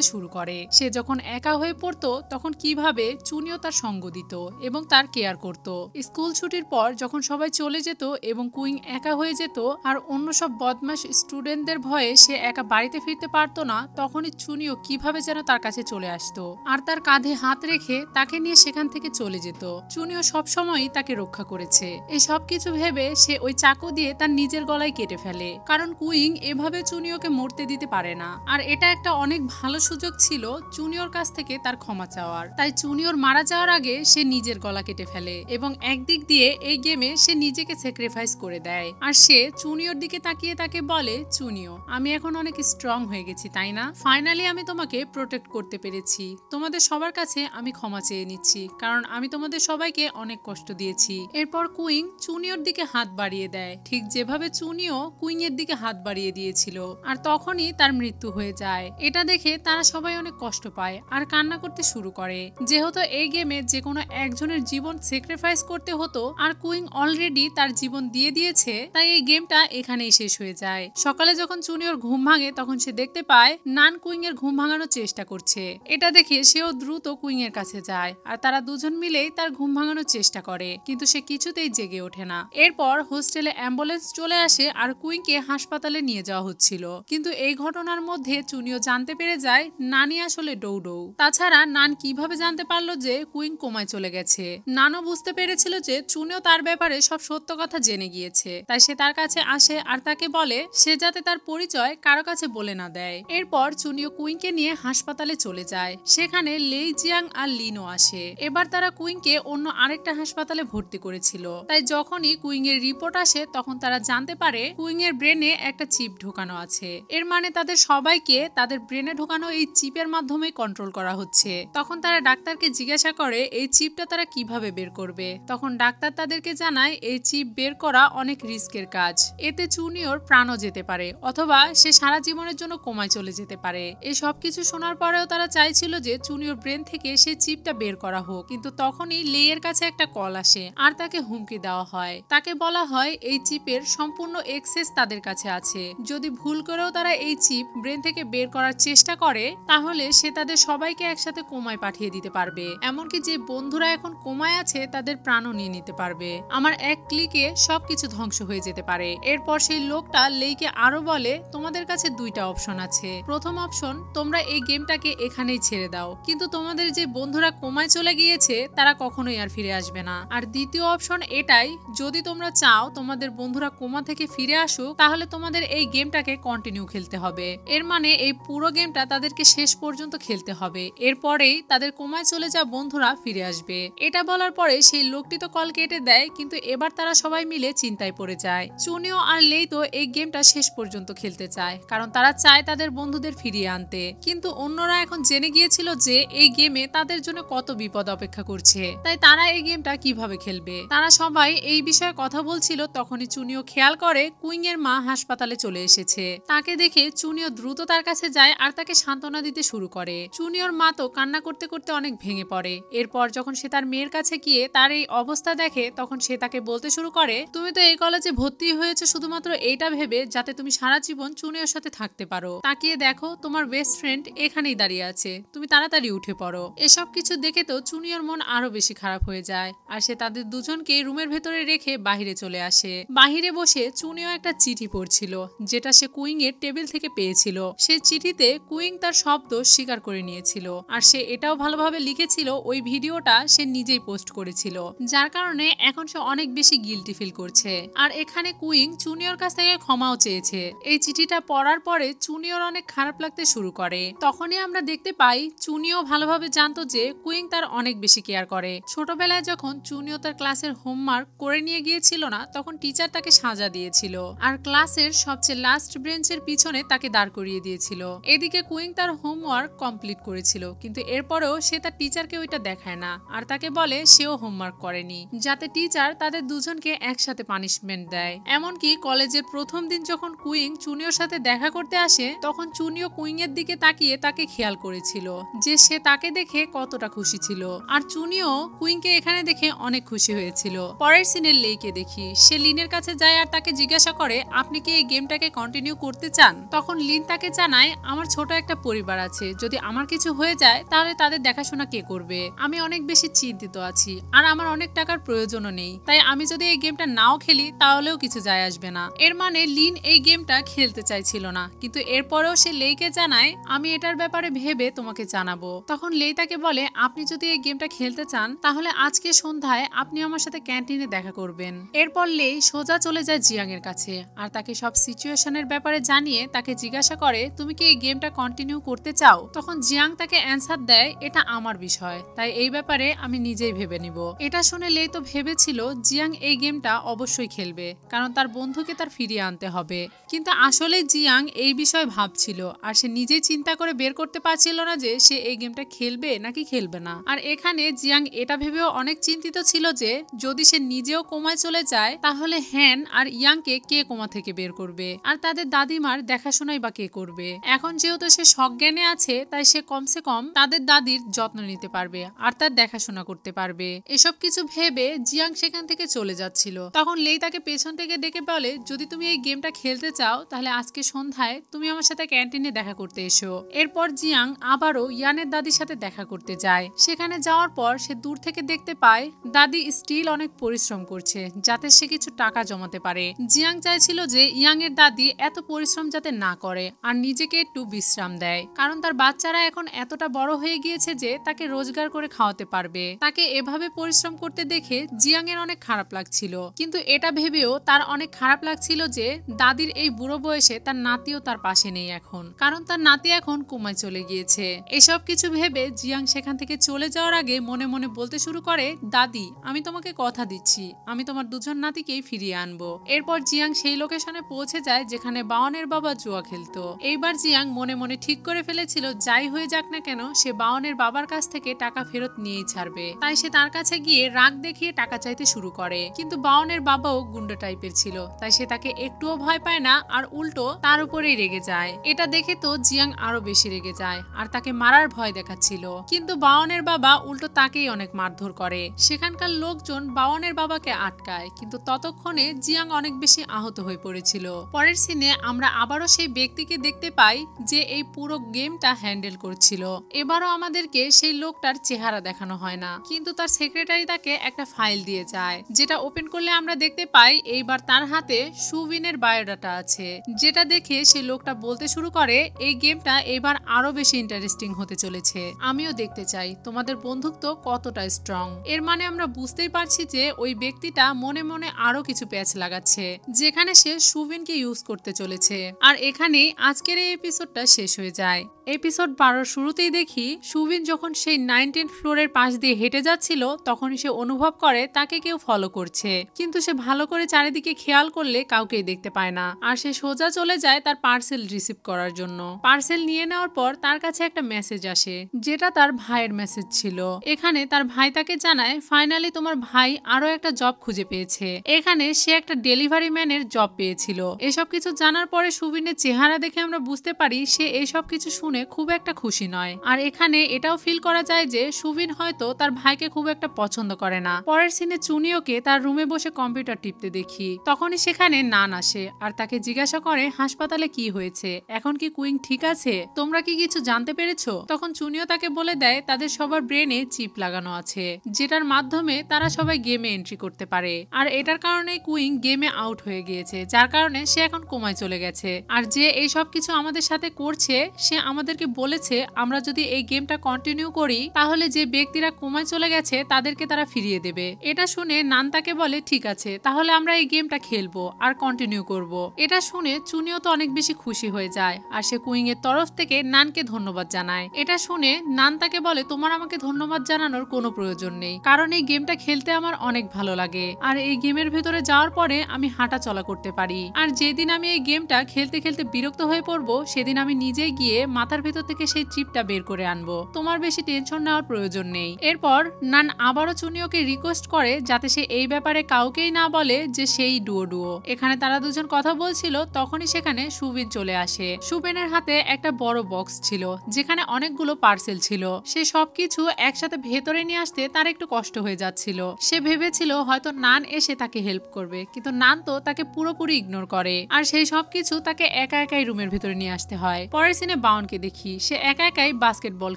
শুরু করে। সে যখন একা হয়ে পড়তো তখন কিভাবে চুনিও তার সঙ্গ দিত এবং তার কেয়ার করত। স্কুল ছুটির পর যখন সবাই চলে যেত এবং কুইং একা হয়ে যেত আর অন্য সব বদমাশ স্টুডেন্টদের ভয়ে সে একা বাড়িতে ফিরতে পারতো না, তখনই চুনিও কিভাবে যেন তার কাছে চলে আসতো আর তার কাঁধে হাত রেখে তাকে নিয়ে সেখান থেকে চলে যেত। চুনিও সবসময়ই তাকে রক্ষা করেছে। এই সব কিছু ভেবে সে ওই চাকু দিয়ে তার নিজের গলায় কেটে ফেলে, কারণ কুইং এভাবে চুনিওকে মরতে দিতে পারে না আর এটা একটা অনেক ভালো সুযোগ ছিল চুনিওর কাছ থেকে তার ক্ষমা চাওয়ার। তাই চুনিওর মারা যাওয়ার আগে সে নিজের গলা কেটে ফেলে এবং একদিক দিয়ে এই গেমে সে নিজেকে স্যাক্রিফাইস করে দেয়। আর সে চুনিওর দিকে তাকিয়ে তাকে বলে, চুনিও, আমি এখন অনেক স্ট্রং হয়ে গেছি, তাই না? ফাইনালি আমি তোমাকে প্রোটেক্ট করতে পেরেছি। তোমাদের সবার কাছে আমি ক্ষমা চেয়ে নিচ্ছি, কারণ আমি তোমাদের সবাইকে অনেক কষ্ট দিয়েছি। এরপর কুইং চুনিওর দিকে হাত বাড়িয়ে দেয়, ঠিক যেভাবে চুনিও কুইং এর দিকে হাত বাড়িয়ে দিয়েছিল। আর তখনই তার মৃত্যু হয়ে যায়। এটা দেখে তারা সবাই অনেক কষ্ট পায় আর কান্না করতে শুরু করে। যেহেতু এই গেমে যে কোনো একজনের জীবন স্যাক্রিফাইস করতে হতো, আর কুইং অলরেডি তার জীবন দিয়ে দিয়েছে, তাই এই গেমটা এখানেই শেষ হয়ে যায়। সকালে যখন চুনিওর ঘুম ভাঙে তখন সে দেখতে পায় নান কুইং এর ঘুম ভাঙানোর চেষ্টা করছে। এটা দেখে সেও দ্রুত কুইং এর কাছে যায় আর তারা দুজন মিলেই তার ঘুম ভাঙানোর চেষ্টা করে, কিন্তু সে কিছুতেই জেগে ওঠে না। এরপর হোস্টেলে অ্যাম্বুলেন্স চলে আসে আর কুইংকে হাসপাতালে নিয়ে যাওয়া হচ্ছিল, কিন্তু এই ঘটনার মধ্যে চুনিও জানতে পেরে যায় নানি আসলে ডৌডৌ। তাছাড়া নান কিভাবে জানতে পারলো যে কুইং কোমায় চলে গেছে? নানও বুঝতে পেরেছিল যে চুনিও তার ব্যাপারে সব সত্য কথা জেনে গিয়েছে, তাই সে তার কাছে আসে আর তাকে বলে সে যাতে তার পরিচয় কারো কাছে বলে না দেয়। এরপর চুনিও কুইংকে নিয়ে হাসপাতালে চলে যায়। সেখানে লেই জিয়াং আর লিনও আসে। এবার তারা কুইংকে অন্য আরেকটা হাসপাতালে ভর্তি করেছিল, তাই যখনই কুইং এর রিপোর্ট আসে তখন তারা জানতে পারে কুইং এর ব্রেনে একটা চিপ ঢোকানো আছে। এর মানে তাদের সবাইকে তাদের ব্রেনে ঢোকানো এই চিপের মাধ্যমে কন্ট্রোল করা হচ্ছে। তখন তারা ডাক্তারকে জিজ্ঞাসা করে এই চিপটা তারা কিভাবে বের করবে। তখন ডাক্তার তাদেরকে জানায় এই চিপ বের করা অনেক রিস্কের কাজ, এতে চুনিওর প্রাণও যেতে পারে অথবা সে সারা জীবনের জন্য কোমায় চলে যেতে পারে। এই সবকিছু শোনার পরেও তারা চাইছিল যে চুনিওর ব্রেন থেকে সেই চিপটা বের করা হোক, কিন্তু তখনই লেয়ের কাছে একটা কল আসে আর তাকে হুমকি দেওয়া হয়। তাকে বলা হয় এই চিপের সম্পূর্ণ এক্সেস তাদের কাছে আছে, যদি ভুল করেও তারা এই চিপ ব্রেন থেকে বের করার চেষ্টা করে তাহলে সে তাদের সবাইকে একসাথে কোমায় পাঠিয়ে দিতে পারবে, এমনকি যে বন্ধুরা এখন কোমায় আছে তাদের প্রাণও নিয়ে নিতে পারবে। আমার এক ক্লিকে সবকিছু ধ্বংস হয়ে যেতে পারে। এরপর সেই লোকটা লেইকে আরো বলে তোমাদের কাছে দুইটা অপশন আছে। প্রথম অপশন, তোমরা এই গেমটাকে এখানেই ছেড়ে দাও, কিন্তু তোমাদের যে বন্ধুরা কোমায় চলে গিয়েছে তারা কখনোই আর ফিরে আসবে না। আর দ্বিতীয় অপশন এটাই, যদি তোমরা চাও তোমাদের বন্ধুরা কোমা থেকে ফিরে আসুক তাহলে তোমাদের এই গেমটাকে কন্টিনিউ খেলতে হবে। এর মানে এই পুরো গেমটা তাদেরকে শেষ পর্যন্ত খেলতে হবে, এরপরেই তাদের কোমায় চলে যাওয়া বন্ধুরা ফিরে আসবে। এটা বলার পরে সেই লোকটি তো কল কেটে দেয়, কিন্তু এবার তারা সবাই মিলে চিন্তায় পড়ে যায়। চুনিও আর লেই তো এই গেমটা শেষ পর্যন্ত খেলতে চায়, কারণ তারা চায় তাদের বন্ধুদের ফিরিয়ে আনতে, কিন্তু অন্যরা এখন জেনে গিয়েছিল যে এই গেমে তাদের জন্য কত বিপদ অপেক্ষা করছে, তাই তারা এই গেমটা কিভাবে খেলবে। তারা সবাই এই বিষয়ে কথা বলছিল, তখনই চুনিও খেয়াল করে কুইং এর মা হাসপাতালে চলে এসেছে। তাকে দেখে চুনিও দ্রুত তার কাছে যায় আর তাকে সান্ত্বনা দিতে শুরু করে। চুনিওর মা তো কান্না করতে করতে অনেক ভেঙে পড়ে। এরপর যখন সে তার মেয়ের কাছে গিয়ে তার এই অবস্থা দেখে তখন সে তাকে বলতে শুরু করে তুমি তো এই কলেজে ভর্তি হয়েছে শুধুমাত্র এইটা ভেবে যাতে তুমি সারা জীবন চুনিওর সাথে থাকতে পারো। তাকিয়ে দেখো তোমার বেস্ট ফ্রেন্ড এখানেই দাঁড়িয়ে আছে, তুমি তাড়াতাড়ি উঠে পড়ো। এসব কিছু দেখে তো চুনিওর মন আরো বেশি খারাপ হয়ে যায় আর সে তাদের দুজনকে রুমের ভেতরে রেখে বাহিরে চলে আসে। বাহিরে বসে চুনিও একটা চিঠি পড়ছিল যেটা সে কুইং এর টেবিল থেকে পেয়েছিল। সেই চিঠিতে কুইং তার সব দোষ স্বীকার করে নিয়েছিল আর সে এটাও ভালোভাবে লিখেছিল ওই ভিডিওটা সে নিজেই পোস্ট করেছিল, যার কারণে এখন সে অনেক বেশি গিল্টি ফিল করছে। আর এখানে কুইং চুনিওর কাছ থেকে ক্ষমাও চেয়েছে। এই চিঠিটা পড়ার পরে চুনিওর অনেক খারাপ লাগতে শুরু করে। তখনই আমরা দেখতে পাই চুনিও ভালোভাবে জানতো যে কুইং তার অনেক বেশি কেয়ার করে। ছোটবেলায় যখন চুনিও তার ক্লাসের হোমওয়ার্ক করে নিয়ে গিয়েছিল না তখন টিচার তাকে সাজা দিয়েছিল আর ক্লাসের সবচেয়ে লাস্ট বেঞ্চের পিছনে তাকে দাঁড় করিয়ে দিয়েছিল। এদিকে কুইং তার হোমওয়ার্ক কমপ্লিট করেছিল, কিন্তু এরপরেও সে তার টিচারকে ওইটা দেখায় না আর তাকে বলে সেও হোমওয়ার্ক করেনি, যাতে টিচার তাদের দুজনকে একসাথে পানিশমেন্ট দেয়। এমনকি কলেজের প্রথম দিন যখন কুইং চুনিওর সাথে দেখা করতে আসে তখন চুনিও কুইং এর দিকে তাকিয়ে তাকে খেয়াল করেছিল যে সে তাকে দেখে কতটা খুশি ছিল, আর চুনিও কুইংকে এখানে দেখে অনেক খুশি হয়েছিল। পরের সিনের লেইকে দেখি সে লিনের কাছে যায় আর তাকে জিজ্ঞাসা করে আপনি কি এই গেমটাকে কন্টিনিউ করতে চান। তখন লিন তাকে জানায় আমার ছোট একটা পরিবার আছে, যদি আমার কিছু হয়ে যায় তাহলে তাদের দেখাশোনা কে করবে। আমি অনেক বেশি চিন্তিত আছি আর আমার অনেক টাকার প্রয়োজনও নেই, তাই আমি যদি এই গেমটা নাও খেলি তাহলেও কিছু যায় আসবে না। এর মানে লিন এই গেমটা খেলতে চাইছিল না, কিন্তু এরপরেও সে লেইকে জানায় আমি এটার ব্যাপারে ভেবে তোমাকে জানাবো। তখন লেই তাকে বলে আপনি যদি এই গেমটা খেলতে চান তাহলে আজকে সন্ধ্যায় আপনি আমার সাথে ক্যান্টিনে দেখা করবেন। এরপর লেই সোজা চলে যায় জিয়াং এর কাছে আর তাকে সব সিচুয়েশনের ব্যাপারে জানিয়ে তাকে জিজ্ঞাসা করে তুমি কি এই গেমটা কন্টিনিউ করতে চাও। তখন জিয়াং তাকে অ্যান্সার দেয় এটা আমার বিষয়, তাই এই ব্যাপারে আমি নিজেই ভেবে নিব। এটা শুনে লেই তো ভেবেছিল জিয়াং এই গেমটা অবশ্যই খেলবে, কারণ তার বন্ধুকে তার ফিরিয়ে আনতে হবে। কিন্তু আসলে জিয়াং এই বিষয়ে ভাবছিল, আর সে নিজেই চিন্তা করে বের করতে পারছিল না যে সে এই গেমটা খেলবে নাকি খেলবে না। আর এখানে জিয়াং এটা ভেবেও অনেক চিন্তিত ছিল যে যদি সে নিজেও কোমায় চলে যায় তাহলে হ্যান আর ইয়াংকে কে কোমা থেকে বের করবে, আর তাদের দাদিমার দেখাশোনাই বা কে করবে। এখন যেহেতু সে সজ্ঞানে আছে, তাই সে কমসে কম তাদের দাদির যত্ন নিতে পারবে আর তার দেখাশোনা করতে পারবে। এসব কিছু ভেবে জিয়াং সেখান থেকে চলে যাচ্ছিল। তখন লেই তাকে পেছন থেকে ডেকে বলে, যদি তুমি এই গেমটা খেলতে চাও তাহলে আজকে সন্ধ্যায় তুমি আমার সাথে ক্যান্টিনে দেখা করতে এসো। এরপর জিয়াং আবারও ইয়ানের দাদির সাথে দেখা করতে যায়। সেখানে যাওয়ার পর সে দূর থেকে দেখতে পায় দাদি স্টিল অনেক পরিশ্রম করছে যাতে সে কিছু টাকা জমাতে পারে। জিয়াং চাইছিল যে ইয়াং এর দাদি এত পরিশ্রম যাতে না করে আর নিজেকে একটু বিশ্রাম দেয়, কারণ তার বাচ্চারা এখন এতটা বড় হয়ে গিয়েছে যে তাকে রোজগার করে খাওয়াতে পারবে। তাকে এভাবে পরিশ্রম করতে দেখে জিয়াং এর অনেক খারাপ লাগছিল, কিন্তু এটা ভেবেও তার অনেক খারাপ লাগছিল যে দাদির এই বুড়ো বয়সে তার নাতিও তার পাশে নেই এখন, কারণ তার নাতি এখন কোমায় চলে গিয়েছে। এসব কিছু ভেবে জিয়াং সেখান থেকে চলে যাওয়ার আগে মনে মনে বলতে শুরু করে, দাদি আমি তোমাকে কথা দিচ্ছি আমি তোমার দুজন নাতিকেই ফিরিয়ে আনবো। এরপর জিয়াং সেই লোকেশনে পৌঁছে যায় যেখানে বাওনের বাবা জুয়া খেলতো। এইবার জিয়াং মনে মনে ঠিক করে ফেলেছিল যাই হয়ে যাক না কেন সে বাওনের বাবার কাছ থেকে টাকা ফেরত নিয়েই ছাড়বে। তাই সে তার কাছে গিয়ে রাগ দেখিয়ে টাকা চাইতে শুরু করে, কিন্তু বাওনের বাবাও গুন্ডা টাইপের ছিল, তাই সে তাকে একটুও ভয় পায় না আর উল্টো তার উপরেই রেগে যায়। এটা দেখে তো জিয়াং আরো বেশি রেগে যায় আর তাকে মারার ভয় দেখাচ্ছিল, কিন্তু বাওনের বাবা উল্টো তাকেই অনেক মারধর করে। সেখানকার লোকজন বাওনের বাবাকে আটকায়, কিন্তু ততক্ষণে জিয়াং অনেক বেশি আহত হয়ে পড়েছিল। পরের সিনে আমরা আবারও সেই ব্যক্তিকে দেখতে পাই যে এই পুরো গেমটা হ্যান্ডেল করছিল। এবারও আমাদেরকে সেই লোকটার চেহারা দেখানো হয় না, কিন্তু তার সেক্রেটারি তাকে একটা ফাইল দিয়ে যায়, যেটা ওপেন করলে আমরা দেখতে পাই এইবার তার হাতে সুবিনের বায়োডাটা আছে, যেটা দেখে সেই লোকটা বলতে শুরু করে এই গেমটা এবার আরো বেশি ইন্টারেস্টিং হতে চলেছে, আমিও দেখতে চাই তোমাদের বন্ধুত্ব কতটা স্ট্রং। এর মানে আমরা বুঝতেই পারছি যে ওই ব্যক্তিটা মনে মনে আরো কিছু প্যাচ লাগাচ্ছে, যেখানে সে সুবিনকে ইউজ করতে চলেছে। আর এখানেই আজকের এই এপিসোডটা শেষ হয়ে যায়। এপিসোড 12 শুরুতেই দেখি সুবিন যখন সেই 19 ফ্লোরের পাশ দিয়ে হেঁটে যাচ্ছিল তখনই সে অনুভব করে তাকে কেউ ফলো করছে, কিন্তু সে ভালো করে চারিদিকে খেয়াল করলে কাউকেই দেখতে পায় না। আর সে সোজা চলে যায় তার পার্সেল রিসিভ করার জন্য। পার্সেল নিয়ে নেওয়ার পর তার কাছে একটা মেসেজ আসে, যেটা তার ভাইয়ের মেসেজ ছিল। এখানে তার ভাই তাকে জানায় ফাইনালি তোমার ভাই আরো একটা জব খুঁজে পেয়েছে। এখানে সে একটা ডেলিভারি ম্যানের জব পেয়েছিল। এসব কিছু জানার পরে সুবিনের চেহারা দেখে আমরা বুঝতে পারি সে এইসব কিছু শুনে খুব একটা খুশি নয়। আর এখানে এটাও ফিল করা যায় যে সুবিন হয়তো তার ভাইকে খুব একটা পছন্দ করে না। পরের সিনে চুনিওকে তার রুমে বসে কম্পিউটার টিপতে দেখি, তখনই সেখানে নান আসে আর তাকে জিজ্ঞাসা করে হাসপাতালে কি হয়েছে, এখন কি কুইং ঠিক আছে, তোমরা কি কিছু জানতে পেরেছো? তখন চুনিও তাকে বলে দেয় তাদের সবার ব্রেনে চিপ লাগানো আছে, যেটার মাধ্যমে তারা সবাই গেমে এন্ট্রি করতে পারে। আর এটার কারণে কুইং গেমে আউট হয়ে গিয়েছে, যার কারণে সে এখন কোমায় চলে গেছে। আর যে এই সব কিছু আমাদের সাথে করছে সে আমাদেরকে বলেছে আমরা যদি এই গেমটা কন্টিনিউ করি তাহলে যে ব্যক্তিরা কোমায় চলে গেছে তাদেরকে তারা ফিরিয়ে দেবে। এটা শুনে নান তাকে বলে ঠিক আছে তাহলে আমরা এই গেমটা খেলবো আর কন্টিনিউ করব। এটা শুনে চুনিও তো অনেক বেশি খুশি হয়ে যায় আর সে কুইং এর তরফ থেকে নানকে ধন্যবাদ জানায়। এটা শুনে নান তাকে বলে তোমার আমাকে ধন্যবাদ জানানোর কোনো প্রয়োজন নেই, কারণ এই গেমটা খেলতে আমার অনেক ভালো লাগে আর এই গেমের ভেতরে যাওয়ার পরে আমি হাঁটা চলা করতে পারি। আর যেদিন আমি এই গেমটা খেলতে খেলতে বিরক্ত হয়ে পড়বো সেদিন আমি নিজে গিয়ে মাথার ভেতর থেকে সেই চিপটা বের করে আনবো, তোমার বেশি টেনশন নেওয়ার প্রয়োজন নেই। এরপর নান আবারও চুনিওকে রিকোয়েস্ট করে যাতে সে এই ব্যাপারে কাউকেই না বলে যে সেই ডুও। এখানে তারা দুজন কথা বলছিল তখনই সেখানে সুবিন চলে আসে। সুবিনের হাতে একটা বড় বক্স ছিল যেখানে অনেকগুলো পার্সেল ছিল। সে সবকিছু একসাথে ভেতরে নিয়ে আসতে তার একটু কষ্ট হয়ে যাচ্ছিল। সে ভেবেছিল হয়তো নান এসে তাকে হেল্প করবে, কিন্তু নান তো তাকে পুরোপুরি ইগনোর করে আর সেই সবকিছু তাকে একা একাই রুমের ভেতরে নিয়ে আসতে হয়। পরের সিনে বাউনকে দেখি সে একা একাই বাস্কেটবল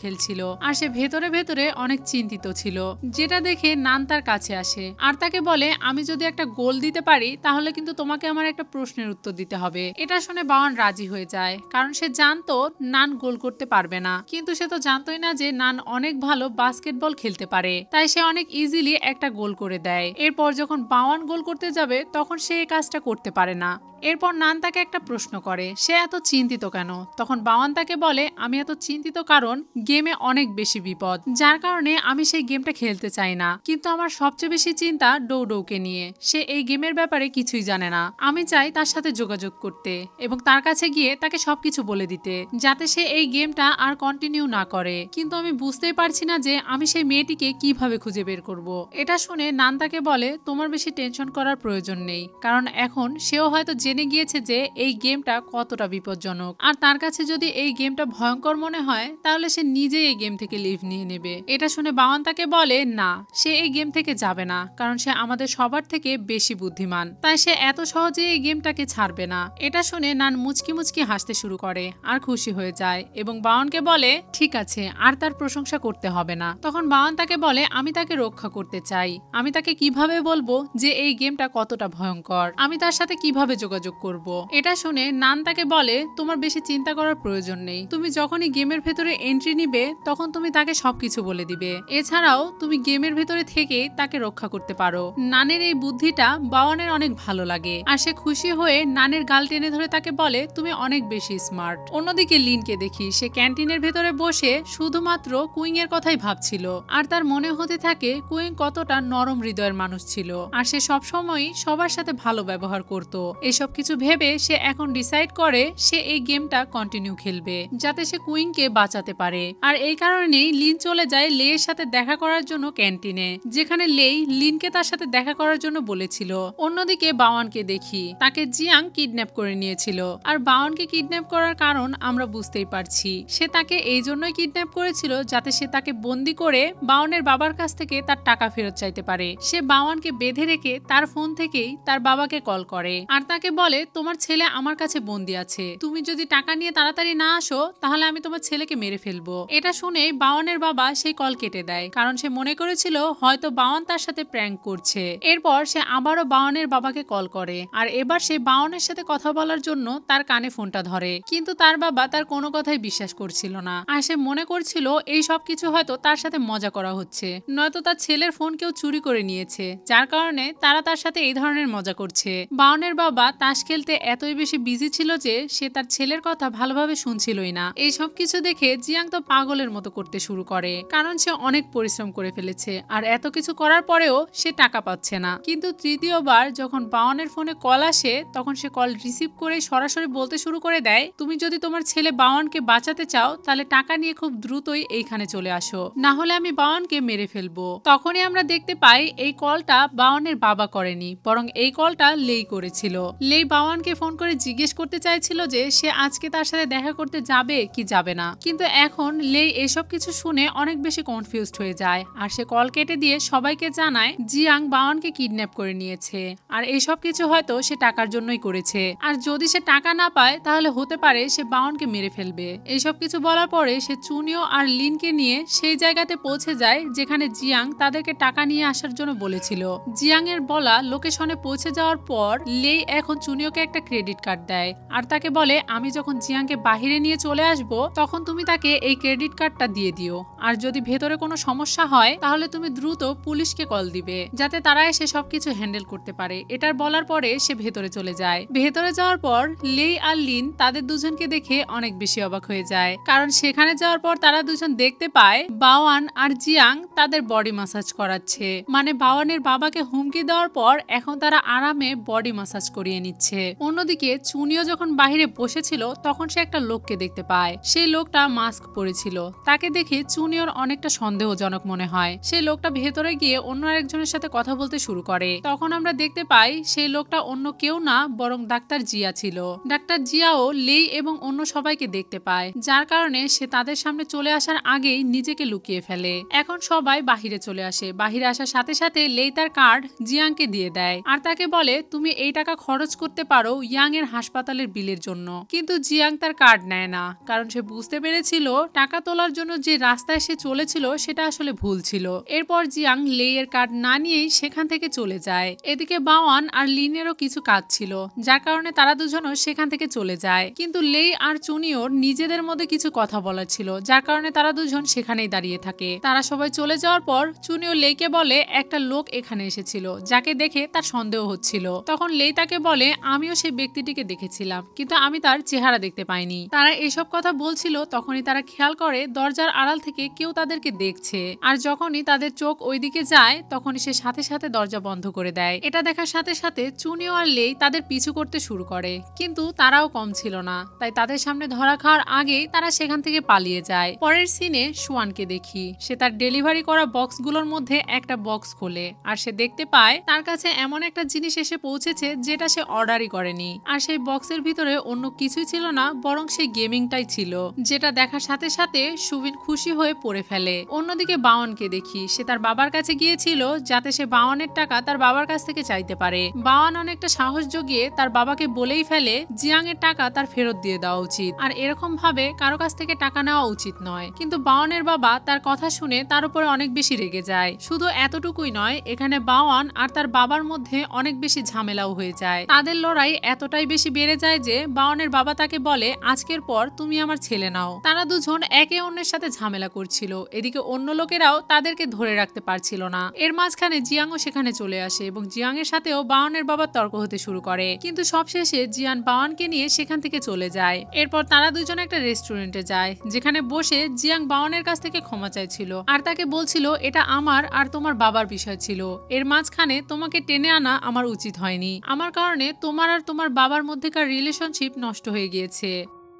খেলছিল আর সে ভেতরে ভেতরে অনেক চিন্তিত ছিল, যেটা দেখে নান তার কাছে আসে আর তাকে বলে আমি যদি একটা গোল দিতে পারি তাহলে কিন্তু তোমাকে আমার একটা প্রশ্নের উত্তর দিতে হবে। এটা শুনে বাউন রাজি হয়ে যায়, কারণ সে জানতো নান গোল করতে পারবে না, কিন্তু সে তো জানতোই না যে নান অনেক ভালো বাস্কেটবল খেলতে পারে, তাই সে অনেক ইজিলি একটা গোল করে দেয়। এরপর যখন বাওয়ান গোল করতে যাবে তখন সে এই কাজটা করতে পারে না। এরপর নান তাকে একটা প্রশ্ন করে, সে এত চিন্তিত কেন? তখন বাওয়ান তাকে বলে, আমি এত চিন্তিত কারণ গেমে অনেক বেশি বিপদ, যার কারণে আমি সেই গেমটা খেলতে চাই না। কিন্তু আমার সবচেয়ে বেশি চিন্তা ডৌডৌকে নিয়ে। সে এই গেমের ব্যাপারে কিছুই জানে না। আমি চাই তার সাথে যোগাযোগ করতে এবং তার কাছে গিয়ে তাকে সবকিছু বলে দিতে, যাতে সে এই গেমটা আর কন্টিনিউ না করে। কিন্তু আমি বুঝতেই পারছি না যে আমি সেই মেয়েটিকে কিভাবে খুঁজে বের করব। এটা শুনে নান তাকে বলে, তোমার বেশি টেনশন করার প্রয়োজন নেই, কারণ এখন সেও হয়তো জেনে গিয়েছে যে এই গেমটা কতটা বিপজ্জনক। আর তার কাছে যদি এই গেমটা ভয়ঙ্কর মনে হয় তাহলে সে নিজেই এই গেম থেকে লিভ নিয়ে নেবে। এটা শুনে বাওয়ান তাকে বলে, না, সে এই গেম থেকে যাবে না, কারণ সে আমাদের সবার থেকে বেশি বুদ্ধিমান, তাই সে এত সহজে এই গেমটাকে ছাড়বে না। এটা শুনে নান মুচকি মুচকি হাসতে শুরু করে আর খুশি হয়ে যায় এবং বাওয়ানকে বলে, ঠিক আছে, আর তার প্রশংসা করতে হবে না। তখন বাওয়ান তাকে বলে, আমি তাকে রক্ষা করতে চাই। আমি তাকে কিভাবে বলবো যে এই গেমটা কতটা ভয়ঙ্কর? আমি তার সাথে কিভাবে যোগাযোগ করব? এটা শুনে নান তাকে বলে, তোমার বেশি চিন্তা করার প্রয়োজন নেই। তুমি যখনই গেমের ভেতরে এন্ট্রি নিবে তখন তুমি তাকে সবকিছু বলে দিবে। এছাড়াও তুমি গেমের ভেতরে থেকে তাকে রক্ষা করতে পারো। নানের এই বুদ্ধিটা বাওয়ানের অনেক ভালো লাগে আর সে খুশি হয়ে নানের গাল টেনে ধরে তাকে বলে, তুমি অনেক বেশি স্মার্ট। অন্যদিকে লিনকে দেখি সে ক্যান্টিনের ভেতরে বসে শুধুমাত্র কুইং এর কথাই ভাবছিল আর তার মনে হতে থাকে কুইং কতটা নরম হৃদয়ের মানুষ ছিল আর সে সবসময়ই সবার সাথে ভালো ব্যবহার করত। এসব কিছু ভেবে সে এখন ডিসাইড করে সে এই গেমটা কন্টিনিউ খেলবে, যাতে সে কুইংকে বাঁচাতে পারে। আর এই কারণেই লিন চলে যায় লেয়ের সাথে দেখা করার জন্য ক্যান্টিনে, যেখানে লেই লিনকে তার সাথে দেখা করার জন্য বলেছিল। অন্যদিকে বাওয়ানকে দেখি তাকে জিয়াং কিডন্যাপ করে নিয়েছিল। আর বাওয়ানকে কিডন্যাপ করার কারণ আমরা বুঝতেই পারছি, সে তাকে এই জন্যই কিডন্যাপ করেছিল যাতে সে তাকে বন্দি করে বাওয়ানের বাবার কাছ থেকে তার টাকা ফেরত চাইতে পারে। সে বাওয়ানকে বেঁধে রেখে তার ফোন থেকেই তার বাবাকে কল করে আর তাকে বলে, তোমার ছেলে আমার কাছে বন্দি আছে, তুমি যদি টাকা নিয়ে তাড়াতাড়ি না আসো তাহলে আমি তোমার ছেলেকে মেরে ফেলবো। এটা শুনে বাওয়ানের বাবা সেই কল কেটে দেয়, কারণ সে মনে করেছিল হয়তো বাওয়ান তার সাথে প্র্যাঙ্ক করছে। এরপর সে আবারও বাওয়ানের বাবাকে কল করে আর এবার সে বাওয়ানের সাথে কথা বলার জন্য তার কানে ফোনটা ধরে, কিন্তু তার বাবা তার কোনো কথাই বিশ্বাস করছিল না আর সে মনে করছিল এই সব কিছু হয়তো তার সাথে মজা করা হচ্ছে, নয়তো তার ছেলের ফোন কেউ চুরি করে নিয়েছে, যার কারণে তারা তার সাথে এই ধরনের মজা করছে। বাওয়ানের বাবা তাস খেলতে এতই বেশি বিজি ছিল যে সে তার ছেলের কথা ভালোভাবে শুনছিলই না। এই সব কিছু দেখে জিয়াং তো পাগলের মতো করতে শুরু করে, কারণ সে অনেক পরিশ্রম করে ফেলেছে আর এত কিছু করার পরেও সে টাকা পাচ্ছে না। কিন্তু তৃতীয়বার যখন বাওয়ানের ফোনে কল আসে তখন সে কল রিসিভ করে সরাসরি বলতে শুরু করে দেয়, তুমি যদি তোমার ছেলে বাওয়ানকে বাঁচাতে চাও তাহলে টাকা নিয়ে খুব দ্রুতই এইখানে চলে আসো, না হলে আমি বাওয়ানকে মেরে ফেলবো। তখনই আমরা দেখতে পাই এই কলটা বাওয়ানের বাবা করেনি, বরং এই কলটা লেই করেছিল। লেই বাওয়ানকে ফোন করে জিজ্ঞেস করতে চাইছিল যে সে আজকে তার সাথে দেখা করতে যাবে কি যাবে না, কিন্তু এখন লেই এসব কিছু শুনে অনেক বেশি কনফিউজড হয়ে যায় আর সে কল কেটে দিয়ে সবাইকে জানায় জিয়াং বাওয়ানকে কিডন্যাপ করে নিয়েছে আর এইসব কিছু হয়তো সে টাকার জন্যই করেছে, আর যদি সে টাকা না পায় তাহলে হতে পারে সে বাওয়ানকে মেরে ফেলবে। এইসব কিছু বলার পরে সে চুনিও আর লিনকে নিয়ে সেই জায়গাতে পৌঁছে যায় যেখানে জিয়াং তাদেরকে টাকা নিয়ে আসার জন্য বলেছিল। জিয়াং এর বলা লোকেশনে পৌঁছে যাওয়ার পর লেই এখন চুনিওকে একটা ক্রেডিট কার্ড দেয় আর তাকে বলে, আমি যখন জিয়াংকে বাহিরে নিয়ে চলে আসব তখন তুমি তাকে এই ক্রেডিট কার্ডটা দিয়ে দিও, আর যদি ভেতরে কোনো সমস্যা হয় তাহলে তুমি দ্রুত পুলিশকে কল দিবে যাতে তারা এসে সবকিছু হ্যান্ডেল করতে পারে। এটার বলার পরে সে ভেতরে চলে যায়। ভেতরে যাওয়ার পর লেই আর লিন তাদের দুজনকে দেখে অনেক বেশি অবাক হয়ে যায়, কারণ সেখানে যাওয়ার পর তারা দুজন দেখতে পায় বাওয়ান আর জিয়াং তাদের বডি মাসাজ করাচ্ছে। মানে বাওয়ানের বাবাকে হুমকি দেওয়ার পর এখন তারা আরামে বডি মাসাজ করিয়ে নিচ্ছে। অন্যদিকে চুনিও যখন বাহিরে বসেছিল তখন সে একটা লোককে দেখতে পায়। সেই লোকটা মাস্ক পরেছিল। তাকে দেখে চুনিওর অনেকটা সন্দেহজনক মনে হয়। সেই লোকটা ভেতরে গিয়ে অন্য আরেকজনের সাথে কথা বলতে শুরু করে। তখন আমরা দেখতে পাই সেই লোকটা অন্য কেউ না বরং ডাক্তার জিয়া ছিল। ডাক্তার জিয়াও লেই এবং অন্য সবাইকে দেখতে পায়, যার কারণে সে তাদের সামনে চলে আসার আগেই নিজেকে লুকিয়ে ফেলে। এখন সবাই বাহিরে চলে আসে। বাহিরে আসার সাথে সাথে লেই তার কার্ড জিয়াংকে দিয়ে দেয় আর তাকে বলে, তুমি এই টাকা খরচ করতে পারো ইয়াং এর হাসপাতালের বিলের জন্য। কিন্তু জিয়াং তার কার্ড নেয় না, কারণ সে বুঝতে পেরেছিল টাকা তোলার জন্য যে রাস্তায় সে চলেছিল সেটা আসলে ভুল ছিল। এরপর জিয়াং লেই এর কার্ড না নিয়েই সেখান থেকে চলে যায়। এদিকে বাওয়ান আর লিনেরও কিছু কাজ ছিল, যার কারণে তারা দুজনও সেখান থেকে চলে যায়। কিন্তু লেই আর চুনিওর নিজেদের মধ্যে কিছু কথা বলার ছিল, যার কারণে তারা দুজন সেখানেই দাঁড়িয়ে থাকে। তারা সবাই চলে যাওয়ার পর চুনিও লেইকে বলে, একটা লোক এখানে এসেছিল যাকে দেখে তার সন্দেহ হচ্ছিল। তখন লেই তাকে বলে, আমিও সেই ব্যক্তিটিকে দেখেছিলাম, কিন্তু আমি তার চেহারা দেখতে পাইনি। তারা এসব কথা বলছিল, তখনই তারা খেয়াল করে দরজার আড়াল থেকে কেউ তাদেরকে দেখছে। আর যখনই তাদের চোখ ওইদিকে যায় তখনই সে সাথে সাথে দরজা বন্ধ করে দেয়। এটা দেখার সাথে সাথে চুনিও আর লেই তাদের পিছু করতে শুরু করে, কিন্তু তারাও কম ছিল না। তাই তাদের সামনে ধরা খাওয়ার আগেই তারা সেখান থেকে পালিয়ে যায়। পরের সিনে সুয়ানকে দেখি, সে তার ডেলিভারি করা বক্সগুলোর মধ্যে একটা বক্স খোলে আর সে দেখতে পায় তার কাছে এমন একটা জিনিস এসে পৌঁছেছে যেটা সে অর্ডারই করেনি। আর সেই বক্সের ভিতরে অন্য কিছুই ছিল না, বরং সেই গেমিংটাই ছিল, যেটা দেখার সাথে সাথে সুবিন খুশি হয়ে পড়ে ফেলে। অন্যদিকে বাওয়ানকে দেখি, সে তার বাবার কাছে গিয়েছিল যাতে সে বাওয়ানের টাকা তার বাবার কাছ থেকে চাইতে পারে। বাওয়ান অনেকটা সাহস জগিয়ে তার বাবাকে বলেই ফেলে জিয়াং এর টাকা তার ফেরত দিয়ে দেওয়া উচিত, আর এরকম ভাবে কারো কাছ থেকে টাকা নেওয়া উচিত নয়। কিন্তু বাওয়ানের বাবা তার কথা শুনে তার উপরে অনেক বেশি রেগে যায়। শুধু এতটুকুই নয়, এখানে বাওয়ান আর তার বাবার মধ্যে অনেক বেশি ঝামেলাও হয়ে যায়। তাদের লড়াই এতটাই বেশি বেড়ে যায় যে বাওয়ানের বাবা তাকে বলে, আজকের পর তুমি আমার ছেলে নাও। তারা দুজন একে অন্যের সাথে ঝামেলা করছিল, এদিকে অন্য লোকেরাও তাদেরকে ধরে রাখতে পারছিল না। এর মাঝখানে জিয়াংও সেখানে চলে আসে এবং জিয়াং এর সাথেও বাওয়ানের বাবার তর্ক হতে শুরু করে, কিন্তু সবশেষে জিয়ান বাওয়ানকে নিয়ে সেখান থেকে চলে যায়। এরপর তারা দুজন একটা রেস্টুরেন্টে যায়, যেখানে বসে জিয়াং বাওয়ানের কাছ থেকে ক্ষমা চাইছিল আর তাকে বলছিল এটা আমার আর তোমার বাবার বিষয় ছিল, এর মাঝখানে তোমাকে টেনে আনা আমার উচিত হয়নি, আমার কারণে তোমার আর তোমার বাবার মধ্যেকার রিলেশনশিপ নষ্ট হয়ে গিয়েছে।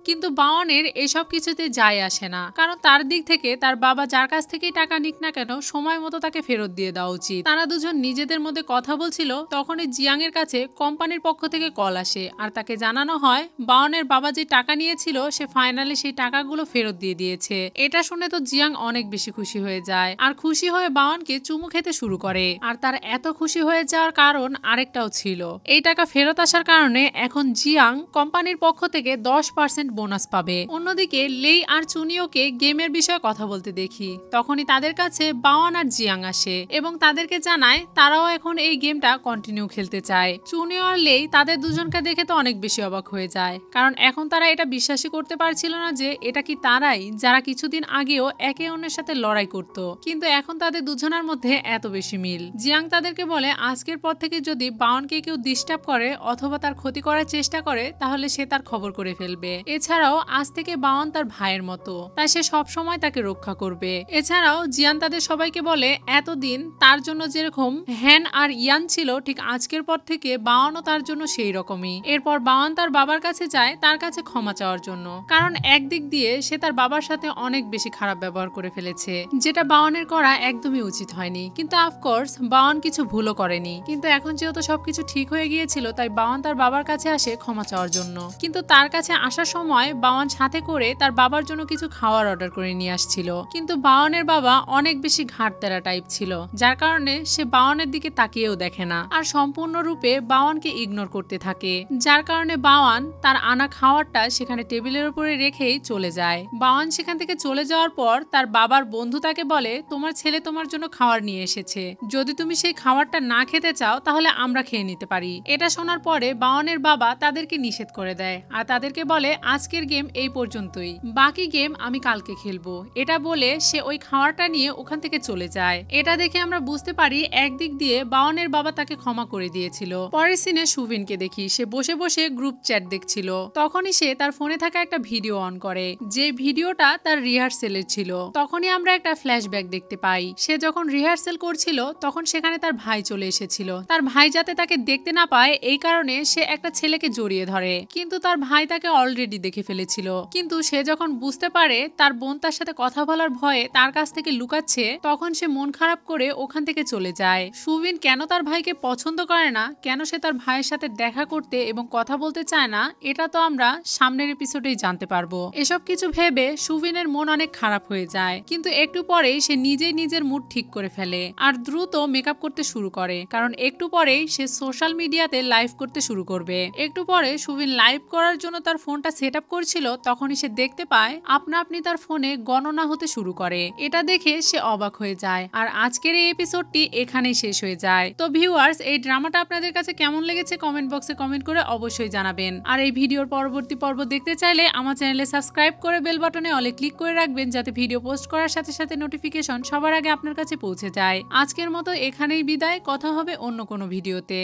কিন্তু বাওয়ানের এসব কিছুতে যায় আসে না, কারণ তার দিক থেকে তার বাবা যার কাছ থেকেই টাকা নিক না কেন সময় মতো তাকে ফেরত দিয়ে দেওয়া উচিত। তারা দুজন নিজেদের মধ্যে কথা বলছিল, তখনই জিয়াং এর কাছে কোম্পানির পক্ষ থেকে কল আসে আর তাকে জানানো হয় বাওয়ানের বাবা যে টাকা নিয়েছিল সে ফাইনালি সেই টাকাগুলো ফেরত দিয়ে দিয়েছে। এটা শুনে তো জিয়াং অনেক বেশি খুশি হয়ে যায় আর খুশি হয়ে বাওয়ানকে চুমু খেতে শুরু করে। আর তার এত খুশি হয়ে যাওয়ার কারণ আরেকটাও ছিল, এই টাকা ফেরত আসার কারণে এখন জিয়াং কোম্পানির পক্ষ থেকে 10% বোনাস পাবে। অন্যদিকে লেই আর চুনিওকে গেমের বিষয়ে কথা বলতে দেখি, তখনই তাদের কাছে বাওয়ান আর জিয়াং আসে এবং তাদেরকে জানায় তারাও এখন এই গেমটা কন্টিনিউ খেলতে চায়। চুনিও আর লেই তাদের দুজনকে দেখে তো অনেক বেশি অবাক হয়ে যায়, কারণ এখন তারা এটা বিশ্বাসই করতে পারছিল না যে এটা কি তারাই যারা কিছুদিন আগেও একে অন্যের সাথে লড়াই করত, কিন্তু এখন তাদের দুজনের মধ্যে এত বেশি মিল। জিয়াং তাদেরকে বলে আজকের পর থেকে যদি বাওয়ানকে কেউ ডিস্টার্ব করে অথবা তার ক্ষতি করার চেষ্টা করে তাহলে সে তার খবর করে ফেলবে। এছাড়াও আজ থেকে বাওয়ান তার ভাইয়ের মতো, তাই সে সব সময় তাকে রক্ষা করবে। এছাড়াও জিয়ান তাদের সবাইকে বলে এতদিন তার জন্য যেরকম হ্যান আর ইয়ান ছিল, ঠিক আজকের পর থেকে বাওয়ানও তার জন্য সেই রকমই। এরপর বাওয়ান তার বাবার কাছে যায় তার কাছে ক্ষমা চাওয়ার জন্য, কারণ একদিক দিয়ে সে তার বাবার সাথে অনেক বেশি খারাপ ব্যবহার করে ফেলেছে, যেটা বাওয়ানের করা একদমই উচিত হয়নি। কিন্তু অফকোর্স বাওয়ান কিছু ভুলও করেনি, কিন্তু এখন যেহেতু সবকিছু ঠিক হয়ে গিয়েছিল তাই বাওয়ান তার বাবার কাছে আসে ক্ষমা চাওয়ার জন্য। কিন্তু তার কাছে আসার সময় বাওয়ান সাথে করে তার বাবার জন্য কিছু খাওয়ার অর্ডার করে নিয়ে আসছিল, কিন্তু বাওয়ানের বাবা অনেক বেশি ঘাটতেরা টাইপ ছিল, যার কারণে সে বাওয়ানের দিকে তাকিয়েও দেখে না আর সম্পূর্ণরূপে বাওয়ানকে ইগনোর করতে থাকে, যার কারণে বাওয়ান তার আনা খাওয়ারটা সেখানে টেবিলের উপরে রেখেই চলে যায়। বাওয়ান সেখান থেকে চলে যাওয়ার পর তার বাবার বন্ধু তাকে বলে তোমার ছেলে তোমার জন্য খাবার নিয়ে এসেছে, যদি তুমি সেই খাবারটা না খেতে চাও তাহলে আমরা খেয়ে নিতে পারি। এটা শোনার পরে বাওয়ানের বাবা তাদেরকে নিষেধ করে দেয় আর তাদেরকে বলে আজকের গেম এই পর্যন্তই, বাকি গেম আমি কালকে খেলবো। এটা বলে সে ওই খাওয়ারটা নিয়ে ওখান থেকে চলে যায়। এটা দেখে আমরা বুঝতে পারি একদিক দিয়ে বাওয়ানের বাবা তাকে ক্ষমা করে দিয়েছিল। পরের সিনে সুবিনকে দেখি, সে বসে বসে গ্রুপ চ্যাট দেখছিল, তখনই সে তার ফোনে থাকা একটা ভিডিও অন করে, যে ভিডিওটা তার রিহার্সেলের ছিল। তখনই আমরা একটা ফ্ল্যাশব্যাক দেখতে পাই, সে যখন রিহার্সেল করছিল তখন সেখানে তার ভাই চলে এসেছিল। তার ভাই যাতে তাকে দেখতে না পায় এই কারণে সে একটা ছেলেকে জড়িয়ে ধরে, কিন্তু তার ভাই তাকে অলরেডি দেখে ফেলেছিল। কিন্তু সে যখন বুঝতে পারে তার বোন তার সাথে কথা বলার ভয়ে তার কাছ থেকে লুকাচ্ছে, তখন সে মন খারাপ করে ওখান থেকে চলে যায়। সুবিন কেন তার ভাইকে পছন্দ করে না, কেন সে তার ভাইয়ের সাথে দেখা করতে এবং কথা বলতে চায় না, এটা তো আমরা সামনের এপিসোডেই জানতে পারবো। এসব কিছু ভেবে সুবিনের মন অনেক খারাপ হয়ে যায়, কিন্তু একটু পরেই সে নিজেই নিজের মুড ঠিক করে ফেলে আর দ্রুত মেকআপ করতে শুরু করে, কারণ একটু পরেই সে সোশ্যাল মিডিয়াতে লাইভ করতে শুরু করবে। একটু পরে সুবিন লাইভ করার জন্য তার ফোনটা সেট আপ করছিল, তখনই সে দেখতে পায় আপনা আপনি তার ফোনে গণনা হতে শুরু করে। এটা দেখে সে অবাক হয়ে যায় আর আজকের এই এপিসোডটি এখানেই শেষ হয়ে যায়। তো ভিউয়ার্স, এই ড্রামাটা আপনাদের কাছে কেমন লেগেছে কমেন্ট বক্সে কমেন্ট করে অবশ্যই জানাবেন। আর এই ভিডিওর পরবর্তী পর্ব দেখতে চাইলে আমার চ্যানেলে সাবস্ক্রাইব করে বেল বাটনে অলে ক্লিক করে রাখবেন, যাতে ভিডিও পোস্ট করার সাথে সাথে নোটিফিকেশন সবার আগে আপনার কাছে পৌঁছে যায়। আজকের মতো এখানেই বিদায়, কথা হবে অন্য কোনো ভিডিওতে।